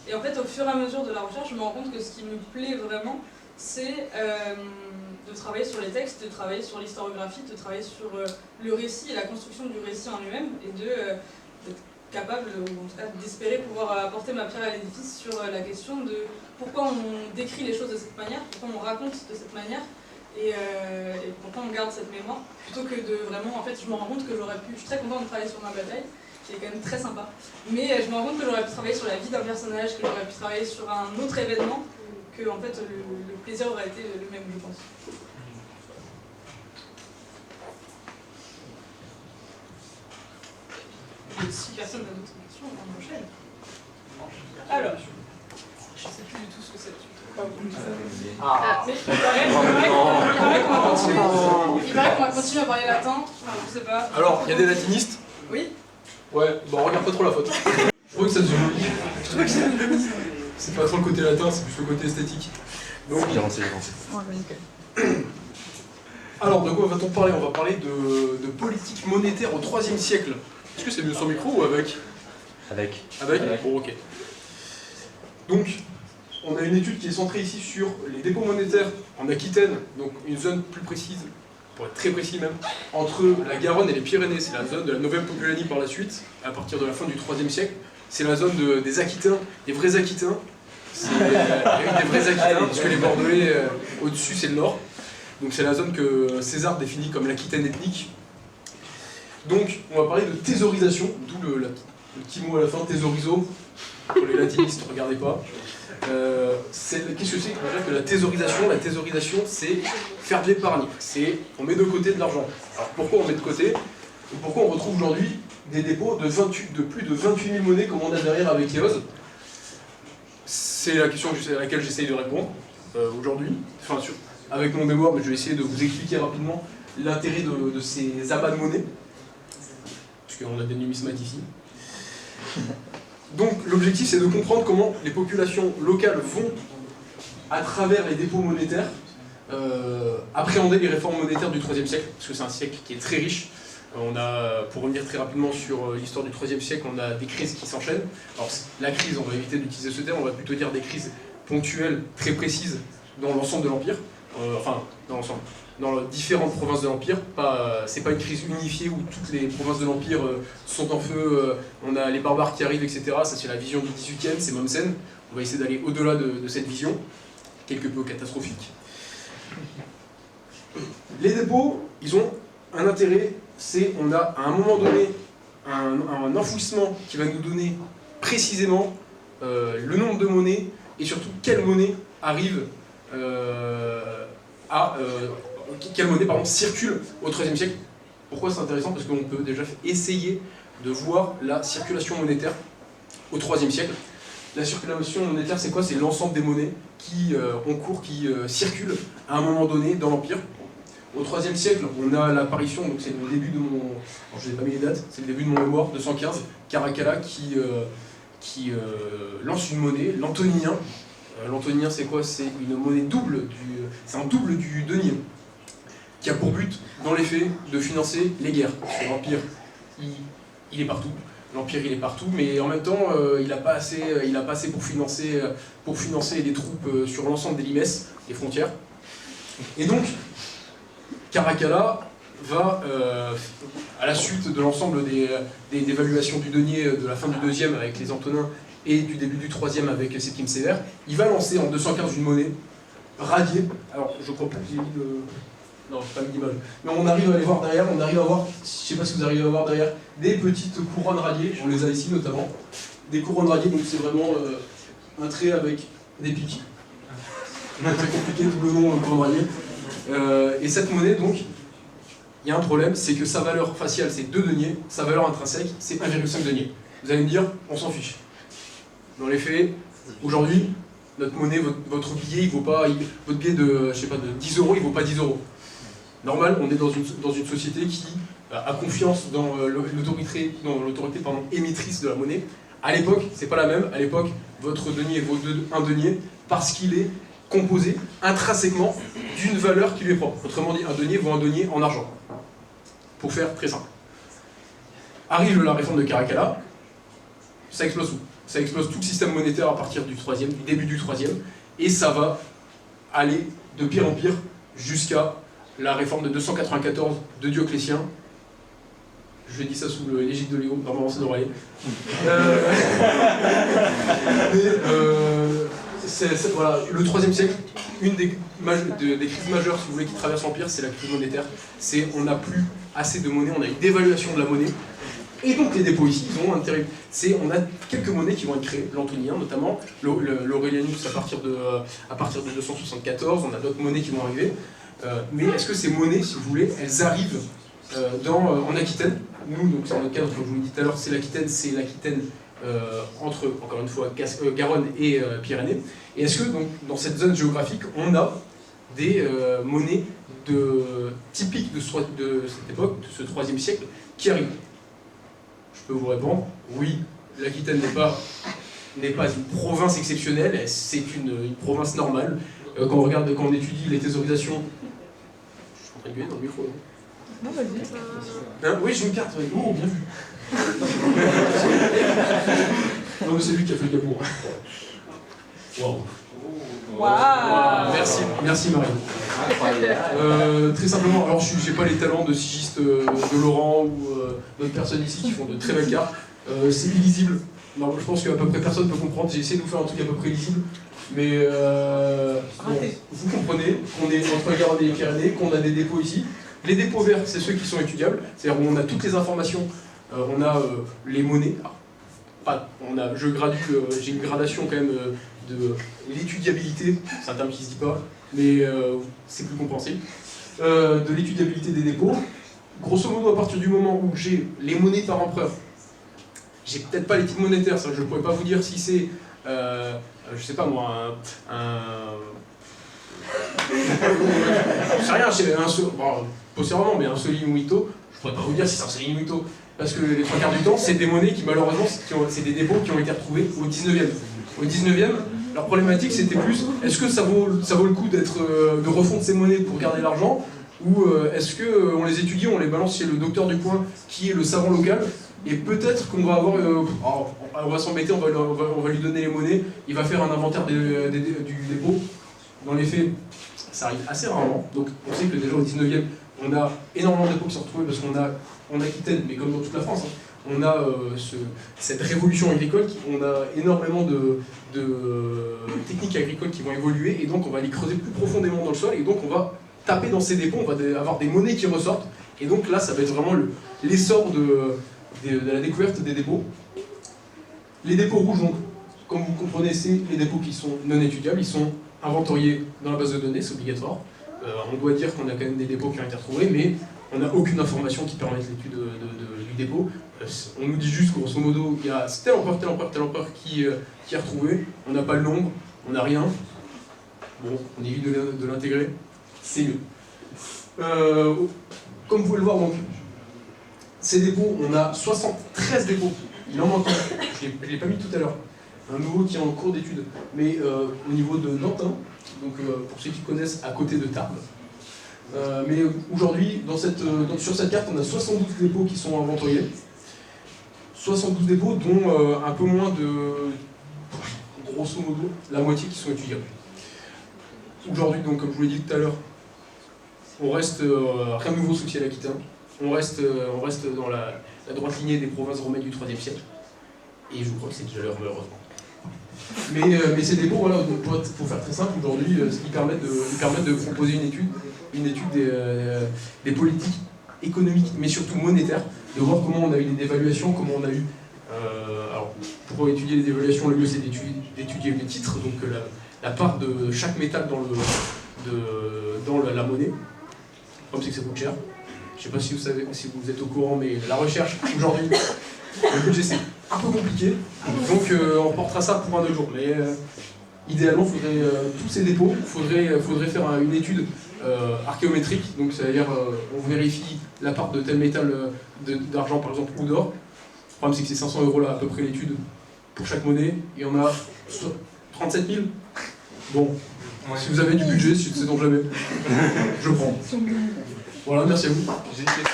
Et en fait, au fur et à mesure de la recherche, je me rends compte que ce qui me plaît vraiment, c'est de travailler sur les textes, de travailler sur l'historiographie, de travailler sur le récit et la construction du récit en lui-même, et d'être capable, ou en tout cas d'espérer pouvoir apporter ma pierre à l'édifice sur la question de pourquoi on décrit les choses de cette manière, pourquoi on raconte de cette manière, et pourquoi on garde cette mémoire, plutôt que de vraiment, en fait, je me rends compte que j'aurais pu, je suis très contente de travailler sur ma bataille, qui est quand même très sympa, mais je me rends compte que j'aurais pu travailler sur la vie d'un personnage, que j'aurais pu travailler sur un autre événement, que en fait le plaisir aurait été le même, je pense. Si personne n'a d'autres questions, on enchaîne. Alors, je sais plus du tout ce que c'est. Mais il paraît qu'on va continuer à parler latin. Enfin, je sais pas. Alors, il y a des latinistes? Oui. Ouais, bon, regarde pas trop la faute. Je trouve que ça se jolie. Je trouve que c'est joli. C'est pas trop le côté latin, c'est plus le côté esthétique. Donc, alors, de quoi va-t-on parler? On va parler de politique monétaire au IIIe siècle. Est-ce que c'est mieux sans micro ou avec? Avec. Avec? Bon, ok. Donc, on a une étude qui est centrée ici sur les dépôts monétaires en Aquitaine, donc une zone plus précise, pour être très précis même, entre la Garonne et les Pyrénées. C'est la zone de la Novème Populanie par la suite, à partir de la fin du IIIe siècle. C'est la zone des Aquitains, des vrais Aquitains. C'est des vrais Aquitains, parce que les Bordelais, au-dessus, c'est le nord. Donc c'est la zone que César définit comme l'Aquitaine ethnique. Donc, on va parler de thésaurisation, d'où le petit mot à la fin, thésauriso, pour les latinistes, ne regardez pas. Qu'est-ce que c'est déjà que la thésaurisation? La thésaurisation, c'est faire de l'épargne, on met de côté de l'argent. Alors pourquoi on met de côté? Et pourquoi on retrouve aujourd'hui des dépôts de plus de 28 000 monnaies comme on a derrière avec EOS? C'est la question à laquelle j'essaye de répondre aujourd'hui, enfin, avec mon mémoire, mais je vais essayer de vous expliquer rapidement l'intérêt de ces abats de monnaie. Puisqu'on a des numismates ici. Donc l'objectif c'est de comprendre comment les populations locales vont, à travers les dépôts monétaires, appréhender les réformes monétaires du IIIe siècle, parce que c'est un siècle qui est très riche. Pour revenir très rapidement sur l'histoire du IIIe siècle, on a des crises qui s'enchaînent. Alors la crise, on va éviter d'utiliser ce terme, on va plutôt dire des crises ponctuelles, très précises, dans l'ensemble de l'Empire. Enfin, dans l'ensemble. Dans les différentes provinces de l'Empire, c'est pas une crise unifiée où toutes les provinces de l'Empire sont en feu, on a les barbares qui arrivent, etc. Ça c'est la vision du XVIIIe, c'est Mommsen. On va essayer d'aller au-delà de cette vision, quelque peu catastrophique. Les dépôts, ils ont un intérêt, on a à un moment donné un enfouissement qui va nous donner précisément le nombre de monnaies et surtout quelle monnaie arrive quelle monnaie circule au XIIIe siècle. Pourquoi c'est intéressant? Parce qu'on peut déjà essayer de voir la circulation monétaire au IIIe siècle. La circulation monétaire, c'est quoi? C'est l'ensemble des monnaies qui ont cours, qui circulent à un moment donné dans l'Empire. Au IIIe siècle, on a l'apparition, donc c'est le début de mon... Alors, je n'ai pas mis les dates, c'est le début de mon mémoire, 215, Caracalla qui lance une monnaie, l'antonien. L'antonien, c'est quoi? C'est une monnaie c'est un double du denier, qui a pour but, dans les faits, de financer les guerres. Parce que l'Empire, il est partout. L'Empire, il est partout, mais en même temps, il n'a pas assez pour financer les troupes sur l'ensemble des limes, des frontières. Et donc, Caracalla va, à la suite de l'ensemble des évaluations du denier de la fin du deuxième avec les Antonins et du début du troisième avec Septime Sévère, il va lancer en 215 une monnaie radiée. Alors, je crois pas que j'ai mis de... Non, pas mis d'image. Mais on arrive à les voir derrière, on arrive à voir, je sais pas si vous arrivez à voir derrière, des petites couronnes radiées, on les a ici notamment. Des couronnes radiées, donc c'est vraiment un trait avec des pics. C'est très compliqué, tout le nom couronne radiée. Et cette monnaie, donc, il y a un problème, c'est que sa valeur faciale c'est 2 deniers, sa valeur intrinsèque c'est 1,5 denier. Vous allez me dire, on s'en fiche. Dans les faits, aujourd'hui, notre monnaie, votre billet, il vaut pas, votre billet de, je sais pas, de 10 €, il vaut pas 10 €. Normal, on est dans une société qui a confiance dans l'autorité émettrice de la monnaie. À l'époque, c'est pas la même. À l'époque, votre denier vaut 1 denier parce qu'il est composé intrinsèquement d'une valeur qui lui est propre. Autrement dit, un denier vaut 1 denier en argent. Pour faire très simple. Arrive la réforme de Caracalla, ça explose tout. Ça explose tout le système monétaire à partir du début du troisième, et ça va aller de pire en pire jusqu'à la réforme de 294 de Dioclétien. Je dis ça sous l'égide de Léo, normalement ça devrait aller. Voilà, le IIIe siècle, une des crises majeures, si vous voulez, qui traverse l'Empire, c'est la crise monétaire. On n'a plus assez de monnaie, on a une dévaluation de la monnaie. Et donc les dépôts ici, ils ont un terrible. On a quelques monnaies qui vont être créées, l'Antonien notamment, l'Aurelianus à partir de 274, on a d'autres monnaies qui vont arriver. Mais est-ce que ces monnaies, si vous voulez, elles arrivent en Aquitaine? Nous, donc c'est dans notre cadre, comme je vous l'ai dit tout à l'heure, c'est l'Aquitaine entre, encore une fois, Garonne et Pyrénées. Et est-ce que donc, dans cette zone géographique, on a des monnaies typiques de cette époque, de ce IIIe siècle, qui arrivent? Je peux vous répondre, oui, l'Aquitaine n'est pas une province exceptionnelle, c'est une province normale. Quand on étudie les thésaurisations, je suis en train de gueuler dans le micro. Non, vas-y. Oui, j'ai une carte. Oh, bien vu. Non, mais c'est lui qui a fait le capot. Waouh. Waouh. Merci Marie. Très simplement, alors je n'ai pas les talents de sigiste de Laurent ou d'autres personnes ici qui font de très belles cartes. C'est illisible. Non, je pense qu'à peu près personne peut comprendre. J'ai essayé de vous faire un truc à peu près lisible. Mais bon, vous comprenez qu'on est entre la Garonne et les Pyrénées, qu'on a des dépôts ici. Les dépôts verts, c'est ceux qui sont étudiables, c'est-à-dire où on a toutes les informations, on a les monnaies. J'ai une gradation quand même de l'étudiabilité, c'est un terme qui ne se dit pas, mais c'est plus compréhensible, de l'étudiabilité des dépôts. Grosso modo, à partir du moment où j'ai les monnaies par empereur, j'ai peut-être pas les titres monétaires, ça je ne pourrais pas vous dire si c'est, je sais pas moi, je sais rien, possiblement, mais un Solimuito, je pourrais pas vous dire si c'est un Solimuito, parce que les 3 quarts du temps, c'est des monnaies qui malheureusement, c'est des dépôts qui ont été retrouvés au 19e. Au 19e, leur problématique c'était plus, est-ce que ça vaut le coup de refondre ces monnaies pour garder l'argent, ou est-ce qu'on les étudie, on les balance chez le docteur du coin, qui est le savant local, et peut-être qu'on va avoir, on va s'embêter, on va lui donner les monnaies, il va faire un inventaire du dépôt. Dans les faits, ça arrive assez rarement, donc on sait que déjà au 19e, on a énormément de dépôts qui sont retrouvés parce qu'on a en Aquitaine, mais comme dans toute la France, on a cette révolution agricole, on a énormément de techniques agricoles qui vont évoluer, et donc on va les creuser plus profondément dans le sol, et donc on va taper dans ces dépôts, on va avoir des monnaies qui ressortent, et donc là ça va être vraiment l'essor de la découverte des dépôts. Les dépôts rouges, donc, comme vous comprenez, c'est les dépôts qui sont non étudiables, ils sont inventoriés dans la base de données, c'est obligatoire. On doit dire qu'on a quand même des dépôts qui ont été retrouvés, mais on n'a aucune information qui permette l'étude du dépôt. On nous dit juste, grosso modo, il y a tel empereur qui est retrouvé, on n'a pas le nombre, on n'a rien. Bon, on évite de l'intégrer, c'est mieux. Comme vous pouvez le voir, donc, ces dépôts, on a 73 dépôts. Il en manque un, je ne l'ai pas mis tout à l'heure. Un nouveau qui est en cours d'étude, mais au niveau de Nantin, donc pour ceux qui connaissent, à côté de Tarbes. Mais aujourd'hui, sur cette carte, on a 72 dépôts qui sont inventoriés. 72 dépôts, dont un peu moins de, grosso modo, la moitié qui sont étudiables. Aujourd'hui, donc, comme je vous l'ai dit tout à l'heure, on reste rien de nouveau sous le ciel aquitain, on reste dans la droite lignée des provinces romaines du IIIe siècle, et je crois que c'est déjà l'heure malheureusement. Mais ces dépôts, voilà, pour faire très simple, aujourd'hui, ils permettent de proposer une étude des politiques économiques, mais surtout monétaires, de voir comment on a eu des dévaluations, comment on a eu... alors, pour étudier les dévaluations, le mieux c'est d'étudier les titres, donc la part de chaque métal dans la monnaie. Le problème c'est que ça coûte cher. Je ne sais pas si vous savez, si vous êtes au courant, mais la recherche aujourd'hui, le budget c'est un peu compliqué, donc on reportera ça pour un autre jour. Mais idéalement, tous ces dépôts, il faudrait faire une étude archéométrique, donc c'est-à-dire on vérifie la part de tel métal d'argent par exemple ou d'or. Le problème c'est que c'est 500 € là à peu près l'étude pour chaque monnaie, et on a 37 000. Bon, si vous avez du budget, si c'est donc jamais, je prends. Voilà, merci à vous. J'ai une question.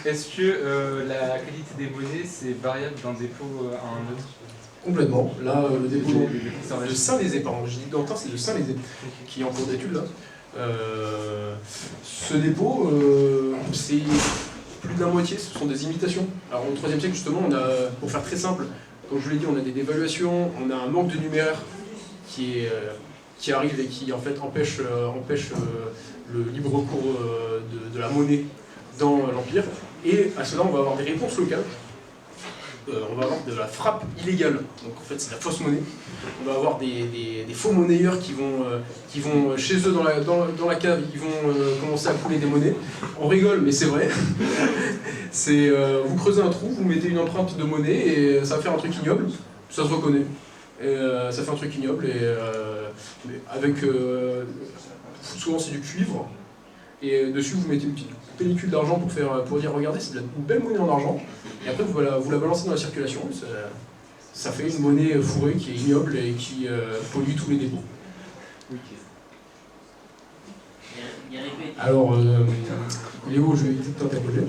Est-ce que la qualité des monnaies, c'est variable d'un dépôt à un autre? Complètement. Là, le dépôt de Saint-Lézé, pardon, j'ai dit Dantin, c'est de Saint-Lézé, qui est en cours d'étude là. Ce dépôt, c'est plus de la moitié, ce sont des imitations. Alors au IIIe siècle, justement, on a, pour faire très simple, comme je vous l'ai dit, on a des dévaluations, on a un manque de numéraire qui arrive et qui en fait empêche le libre cours de la monnaie dans l'Empire. Et à cela, on va avoir des réponses locales. On va avoir de la frappe illégale, donc en fait c'est de la fausse monnaie. On va avoir des faux monnayeurs qui vont chez eux dans la cave, ils vont commencer à couler des monnaies. On rigole, mais c'est vrai. Vous creusez un trou, vous mettez une empreinte de monnaie et ça va faire un truc ignoble, ça se reconnaît. Et ça fait un truc ignoble, et avec souvent c'est du cuivre, et dessus vous mettez une petite pellicule d'argent pour dire regardez, c'est une belle monnaie en argent, et après vous la balancez dans la circulation, ça fait une monnaie fourrée qui est ignoble et qui pollue tous les dépôts. Alors, Léo, je vais t'interroger.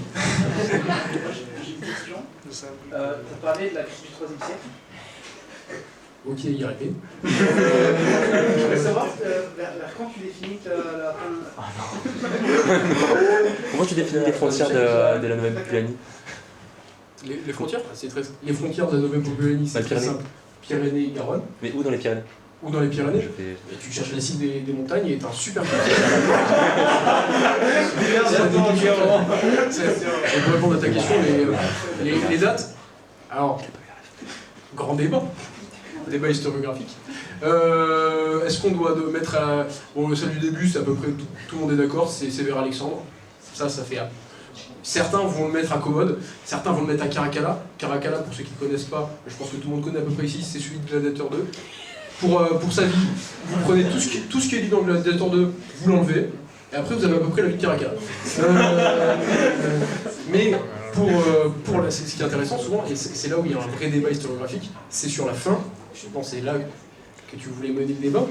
J'ai une question. Tu as parlé de la crise du IIIe siècle. Ok, y arriver. Je voudrais savoir vers quand tu définis la fin. Comment tu définis les frontières de la Nouvelle-Populanie? Les frontières, c'est très simple. Les frontières de la Nouvelle-Populanie, c'est très simple. Pyrénées et Garonne. Mais où dans les Pyrénées? Ou dans les Pyrénées. Et tu cherches la cime des montagnes et t'as un super Et pour répondre à ta question, les dates. Alors, grand débat historiographique. Est-ce qu'on doit mettre à... Bon, celle du début, c'est à peu près tout le monde est d'accord, c'est vers Alexandre. Ça fait... Certains vont le mettre à Commode, certains vont le mettre à Caracalla. Caracalla, pour ceux qui ne connaissent pas, je pense que tout le monde connaît à peu près ici, c'est celui de Gladiator 2. Pour sa vie, vous prenez tout ce qui est dit dans Gladiator 2, vous l'enlevez, et après vous avez à peu près la vie de Caracalla. Mais ce qui est intéressant souvent, et c'est là où il y a un vrai débat historiographique, c'est sur la fin, je pense que c'est là que tu voulais mener le débat,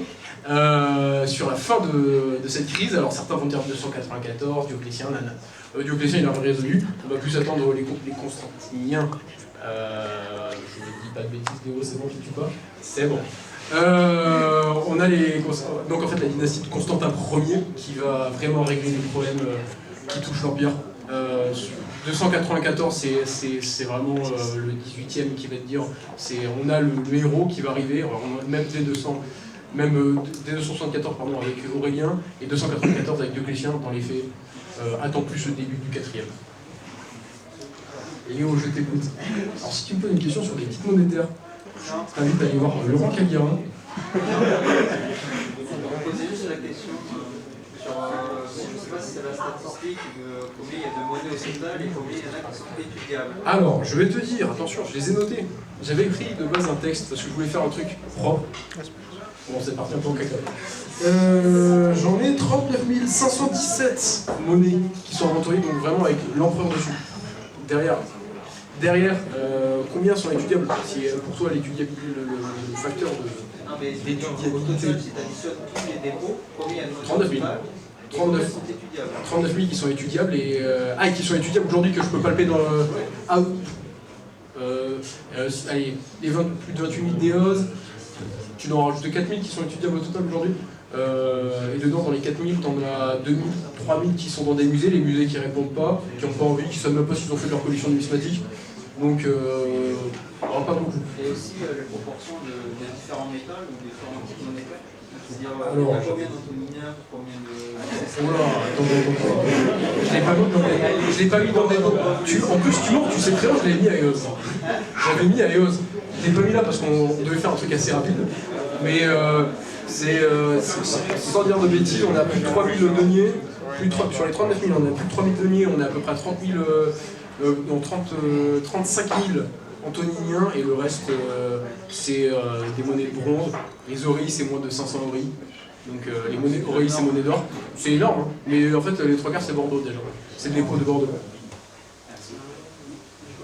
sur la fin de cette crise. Alors certains vont dire 294, Dioclétien, Dioclétien il a résolu, on va plus attendre les Constantiniens. Je ne dis pas de bêtises, Léo, c'est bon, je ne tue pas, c'est bon. On a donc en fait la dynastie de Constantin Ier qui va vraiment régler les problèmes qui touchent l'Empire. 294 c'est vraiment le 18e qui va te dire, on a le héros qui va arriver, alors, même dès 274 pardon, avec Aurélien, et 294 avec Dioclétien, dans les faits, attend plus le début du 4e. Léo, je t'écoute. Alors si tu me poses une question sur les titres monétaires, je t'invite à aller voir Laurent Caguirin. On posait juste la question sur, je ne sais pas si c'est la statistique de combien il y a de monnaie au total et combien il y en a qui sont étudiables. Alors, je vais te dire, attention, je les ai notés. J'avais écrit de base un texte parce que je voulais faire un truc propre. Bon, c'est parti un peu en caca. J'en ai 39 517 monnaies qui sont inventoriées, donc vraiment avec l'empereur dessus. Derrière, combien sont étudiables? Si pour toi l'étudiabilité, le facteur d'étudiabilité. Si tu additionnes tous les dépôts, combien il y a de 39 000. 39 000 qui sont étudiables et qui sont étudiables aujourd'hui que je peux palper dans le... Allez, plus de 28 000 déos, tu dois en rajouter 4 000 qui sont étudiables au total aujourd'hui. Et dedans, dans les 4 000, tu en as 2 000, 3 000 qui sont dans des musées, les musées qui répondent pas, qui n'ont pas envie, qui ne savent même pas s'ils ont fait de leur collection numismatique. Donc, pas beaucoup. Et aussi les proportions des différents métals ou des différents types de métaux. C'est-à-dire, alors, il y a combien d'antimonien, combien de. Oh là, attends. Je l'ai pas mis dans des mots. En plus, tu mens, tu sais très bien, je l'ai mis à EOS. J'avais mis à EOS. Je l'ai pas mis là parce qu'on devait faire un truc assez rapide. Mais sans dire de bêtises, on a plus de 3000 deniers. Sur les 39 000, on a plus de 3000 deniers, on a à peu près 30 000, 35 000 antoniniens, et le reste, c'est des monnaies de bronze. Les oreilles, c'est moins de 500 oreilles. Donc les monnaies oreilles, c'est monnaie d'or. C'est énorme, hein. Mais en fait, les 3 quarts, c'est Bordeaux déjà. C'est le dépôt de Bordeaux. Moi,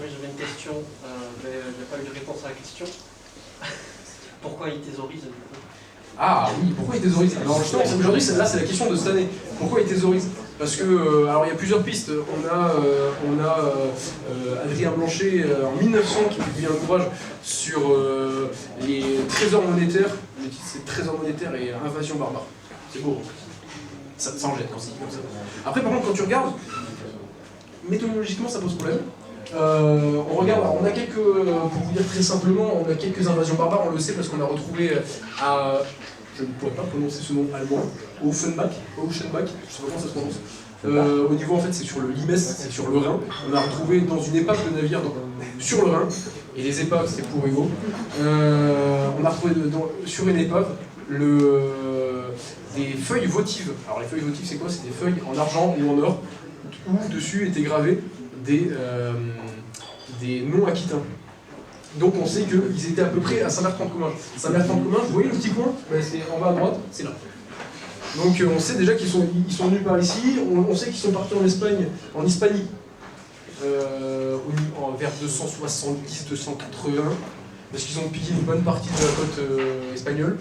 j'avais une question, mais je n'ai pas eu de réponse à la question. Pourquoi ils thésaurisent? Ah oui, pourquoi ils thésaurisent? Alors justement, aujourd'hui, là, c'est la question de cette année. Pourquoi ils thésaurisent? Parce que, alors il y a plusieurs pistes. On a Adrien Blanchet en 1900 qui publie un ouvrage sur les trésors monétaires. Le titre c'est Trésors monétaires et invasion barbare. C'est beau. Ça en jette quand c'est dit comme ça. Après, par contre, quand tu regardes, méthodologiquement, ça pose problème. On regarde, on a quelques, pour vous dire très simplement, on a quelques invasions barbares, on le sait parce qu'on a retrouvé à, je ne pourrais pas prononcer ce nom allemand, Offenbach, je sais pas comment ça se prononce. Au niveau en fait c'est sur le Limes, c'est sur le Rhin, on a retrouvé dans une épave de navire sur le Rhin, et les épaves c'est pour Hugo, on a retrouvé sur une épave des feuilles votives. Alors les feuilles votives c'est quoi? C'est des feuilles en argent ou en or, où dessus étaient gravés des noms aquitains. Donc on sait qu'ils étaient à peu près à Saint-Bertrand-de-Comminges. Saint-Bertrand-de-Comminges, vous voyez le petit coin? C'est en bas à droite, c'est là. Donc on sait déjà qu'ils sont venus par ici, on sait qu'ils sont partis en Espagne, en Hispanie, vers 270-280, parce qu'ils ont pillé une bonne partie de la côte espagnole.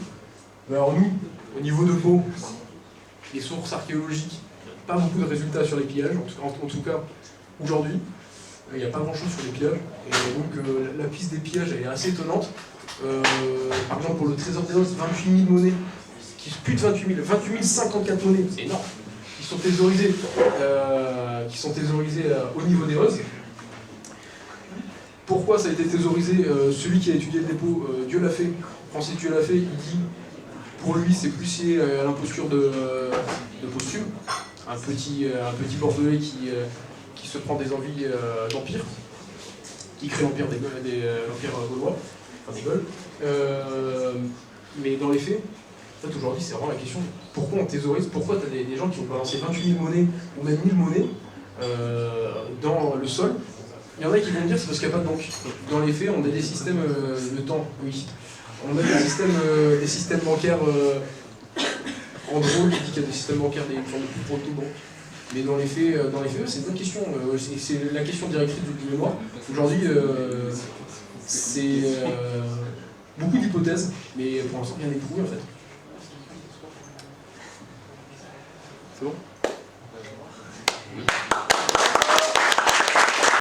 Alors nous, au niveau de Pau, les sources archéologiques, pas beaucoup de résultats sur les pillages, en tout cas aujourd'hui. Il n'y a pas grand chose sur les pillages, et donc la piste des pillages elle est assez étonnante. Par exemple pour le trésor des os, 28 000 monnaies, plus de 28 000 54 monnaies, c'est énorme, qui sont thésaurisées, au niveau des os. Pourquoi ça a été thésaurisé? Celui qui a étudié le dépôt, Dieu l'a fait, Francis Dieu l'a fait, il dit, pour lui c'est plus lié à l'imposture de Posthume, un petit bordelais qui se prend des envies d'empire, qui crée l'empire gaulois, enfin des Gaules. Mais dans les faits, en fait, aujourd'hui, c'est vraiment la question pourquoi on thésaurise, pourquoi tu as des gens qui ont balancé 28 000 monnaies ou même 1000 monnaies dans le sol. Il y en a qui vont me dire c'est parce qu'il n'y a pas de banque. Dans les faits, on a des systèmes de temps, oui. On a des systèmes bancaires en drôle qui dit qu'il y a des systèmes bancaires des sortes de proto-banques. Mais dans les faits, c'est une bonne question. C'est la question directrice du mémoire. Aujourd'hui, c'est beaucoup d'hypothèses, mais pour l'instant, rien n'est prouvé en fait. C'est bon?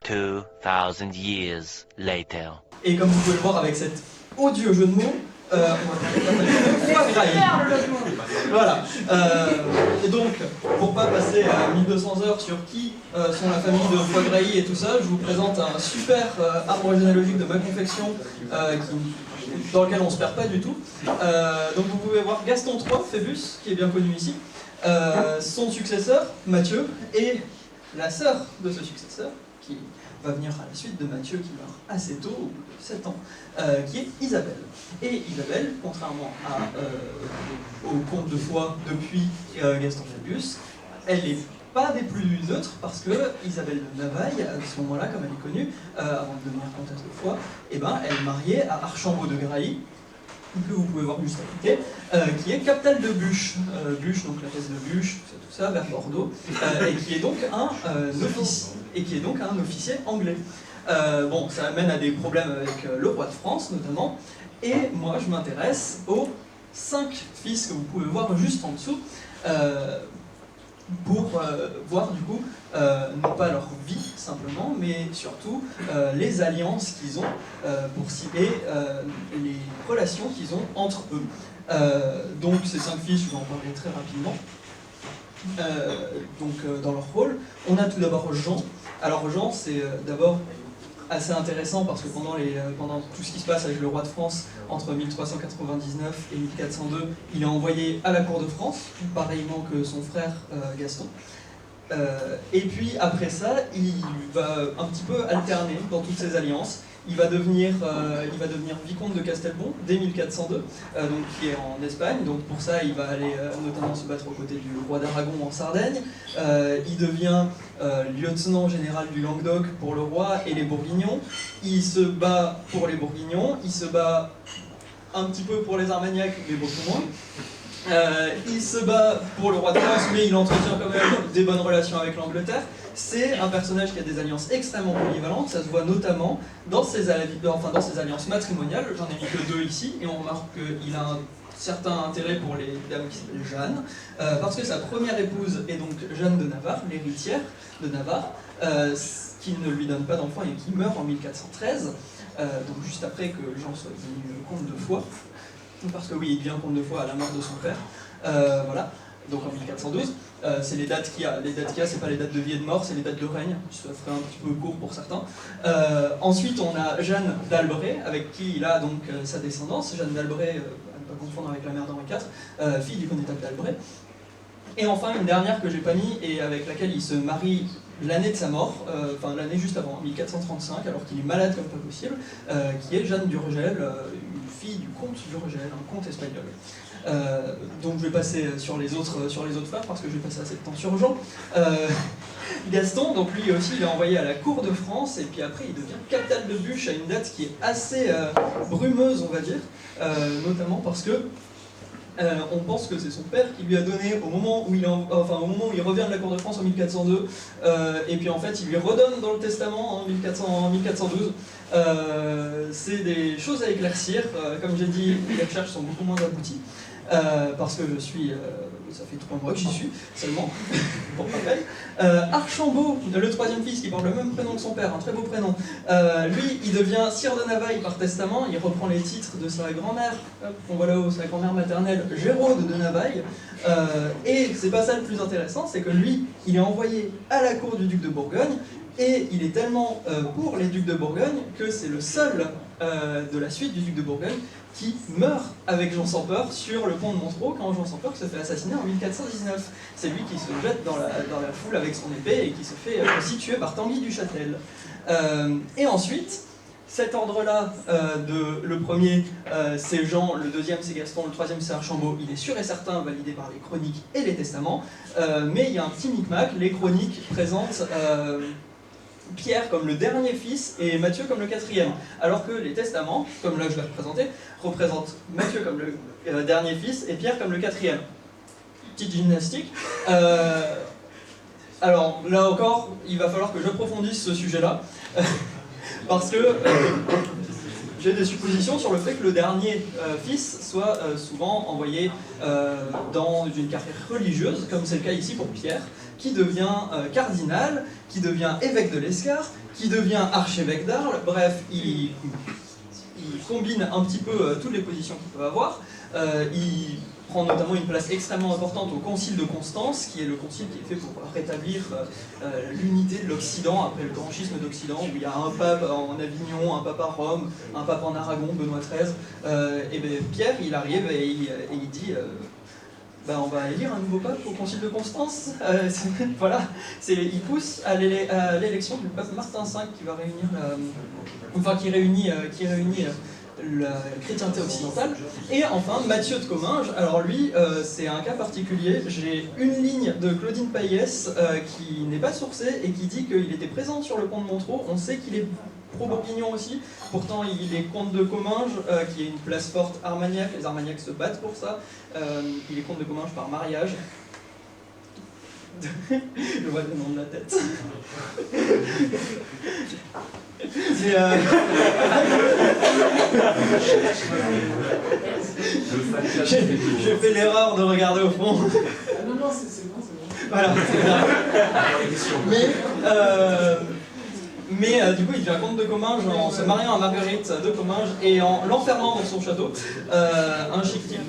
2000 years later. Et comme vous pouvez le voir avec cet odieux jeu de mots, on va parler de foie graillé. Voilà. Et donc, pour pas passer à 1200 heures sur qui sont la famille de foie graillé et tout ça, je vous présente un super arbre généalogique de ma confection dans lequel on se perd pas du tout. Donc vous pouvez voir Gaston III, Phébus, qui est bien connu ici, son successeur, Mathieu, et la sœur de ce successeur, qui va venir à la suite de Mathieu qui meurt assez tôt, au bout de 7 ans, qui est Isabelle. Et Isabelle, contrairement au comte de Foix depuis Gaston Phébus, elle n'est pas des plus neutres parce que Isabelle de Navaille, à ce moment-là, comme elle est connue, avant de devenir comtesse de Foix, elle est mariée à Archambault de Grailly, que vous pouvez voir juste à côté, qui est captal de Buch. Buch, donc la thèse de Buch, tout ça, vers Bordeaux, et qui est donc un officier anglais. Bon, ça amène à des problèmes avec le roi de France, notamment, et moi je m'intéresse aux 5 fils que vous pouvez voir juste en dessous pour voir du coup non pas leur vie simplement, mais surtout les alliances qu'ils ont et les relations qu'ils ont entre eux. Donc ces 5 fils, je vais en parler très rapidement. Dans leur rôle, on a tout d'abord Jean. Alors Jean, c'est d'abord assez intéressant parce que pendant tout ce qui se passe avec le roi de France entre 1399 et 1402, il est envoyé à la cour de France, pareillement que son frère Gaston. Et puis après ça, il va un petit peu alterner dans toutes ces alliances. Il va devenir vicomte de Castelbon dès 1402, donc, qui est en Espagne. Donc pour ça, il va aller notamment se battre aux côtés du roi d'Aragon en Sardaigne. Il devient lieutenant général du Languedoc pour le roi et les Bourguignons. Il se bat pour les Bourguignons, il se bat un petit peu pour les Armagnacs, mais beaucoup moins. Il se bat pour le roi de France, mais il entretient quand même des bonnes relations avec l'Angleterre. C'est un personnage qui a des alliances extrêmement polyvalentes, ça se voit notamment dans ses alliances matrimoniales. J'en ai mis que 2 ici, et on remarque qu'il a un certain intérêt pour les dames qui s'appellent Jeanne, parce que sa première épouse est donc Jeanne de Navarre, l'héritière de Navarre, qui ne lui donne pas d'enfant et qui meurt en 1413, donc juste après que Jean soit devenu comte de Foix. Parce que oui, il devient comte de Foix à la mort de son frère. Voilà, donc en 1412. C'est les dates qu'il y a. Les dates qu'il y a, c'est pas les dates de vie et de mort, c'est les dates de règne. Ça ferait un petit peu court pour certains. Ensuite, on a Jeanne d'Albret, avec qui il a donc sa descendance. Jeanne d'Albret, à ne pas confondre avec la mère d'Henri IV, fille du connétable d'Albret. Et enfin, une dernière que j'ai pas mis et avec laquelle il se marie l'année de sa mort, enfin l'année juste avant, 1435, alors qu'il est malade comme pas possible, qui est Jeanne d'Urgel, une fille du comte d'Urgel, un comte espagnol. Donc je vais passer sur les autres frères parce que je vais passer assez de temps sur Jean. Gaston, donc lui aussi il est envoyé à la cour de France et puis après il devient captal de bûche à une date qui est assez brumeuse on va dire, notamment parce que on pense que c'est son père qui lui a donné au moment où il revient de la cour de France en 1402, et puis en fait il lui redonne dans le testament en 1412. C'est des choses à éclaircir, comme j'ai dit, les recherches sont beaucoup moins abouties, parce que ça fait 3 mois que j'y suis seulement, pour rappel. Archambault, le 3e fils qui porte le même prénom que son père, un très beau prénom, lui il devient sire de Navaille par testament, il reprend les titres de sa grand-mère, qu'on voit là-haut, sa grand-mère maternelle, Géraude de Navaille, et c'est pas ça le plus intéressant, c'est que lui, il est envoyé à la cour du duc de Bourgogne, et il est tellement pour les ducs de Bourgogne que c'est le seul de la suite du duc de Bourgogne qui meurt avec Jean sans Peur sur le pont de Montereau quand Jean sans Peur se fait assassiner en 1419. C'est lui qui se jette dans la foule avec son épée et qui se fait aussi tuer par Tanguy du Châtel. Et ensuite, cet ordre-là, le premier c'est Jean, le deuxième c'est Gaston, le troisième c'est Archambault, il est sûr et certain validé par les chroniques et les testaments, mais il y a un petit micmac, les chroniques présentent Pierre comme le dernier fils et Matthieu comme le 4e, alors que les testaments, comme là je l'ai représenté, représentent Matthieu comme le dernier fils et Pierre comme le 4e. Petite gymnastique. Alors là encore, il va falloir que j'approfondisse ce sujet-là, parce que j'ai des suppositions sur le fait que le dernier fils soit souvent envoyé dans une carrière religieuse, comme c'est le cas ici pour Pierre, qui devient cardinal, qui devient évêque de l'Escar, qui devient archevêque d'Arles, bref, il combine un petit peu toutes les positions qu'il peut avoir. Il prend notamment une place extrêmement importante au concile de Constance, qui est le concile qui est fait pour rétablir l'unité de l'Occident, après le grand schisme d'Occident, où il y a un pape en Avignon, un pape à Rome, un pape en Aragon, Benoît XIII. Et bien Pierre, il arrive et il dit on va élire un nouveau pape au concile de Constance. Voilà, il pousse à l'élection du pape Martin V qui va réunit la chrétienté occidentale. Et enfin, Mathieu de Comminges, alors lui, c'est un cas particulier. J'ai une ligne de Claudine Payès qui n'est pas sourcée et qui dit qu'il était présent sur le pont de Montereau. On sait qu'il est pro-bourguignon aussi, pourtant il est comte de Comminges, qui est une place forte armagnac, les Armagnacs se battent pour ça. Il est comte de Comminges par mariage. Je vois le nom de la tête. J'ai fait l'erreur de regarder au fond. Non, c'est bon. Voilà. Mais du coup, il devient comte de Comminges en se mariant à Marguerite de Comminges et en l'enfermant dans son château. Un chic type.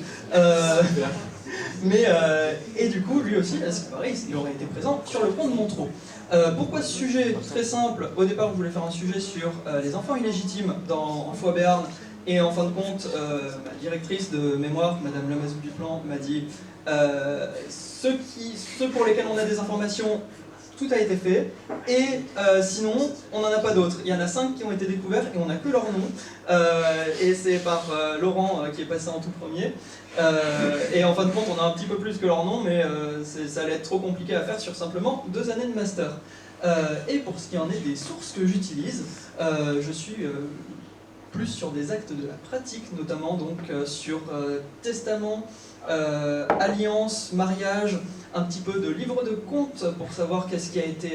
Et du coup, lui aussi, c'est pareil, il aurait été présent sur le pont de Montreux. Pourquoi ce sujet? Très simple. Au départ, je voulais faire un sujet sur les enfants illégitimes en Foix Béarn. Et en fin de compte, ma directrice de mémoire, Madame Lemazou-Duplan, m'a dit ceux pour lesquels on a des informations, tout a été fait. Et sinon, on n'en a pas d'autres. Il y en a 5 qui ont été découverts et on n'a que leur nom. Et c'est par Laurent qui est passé en tout premier. Et en fin de compte, on a un petit peu plus que leur nom, mais ça allait être trop compliqué à faire sur simplement 2 années de master. Et pour ce qui en est des sources que j'utilise, je suis plus sur des actes de la pratique, notamment donc sur testament, alliance, mariage, un petit peu de livre de compte pour savoir qu'est-ce qui a été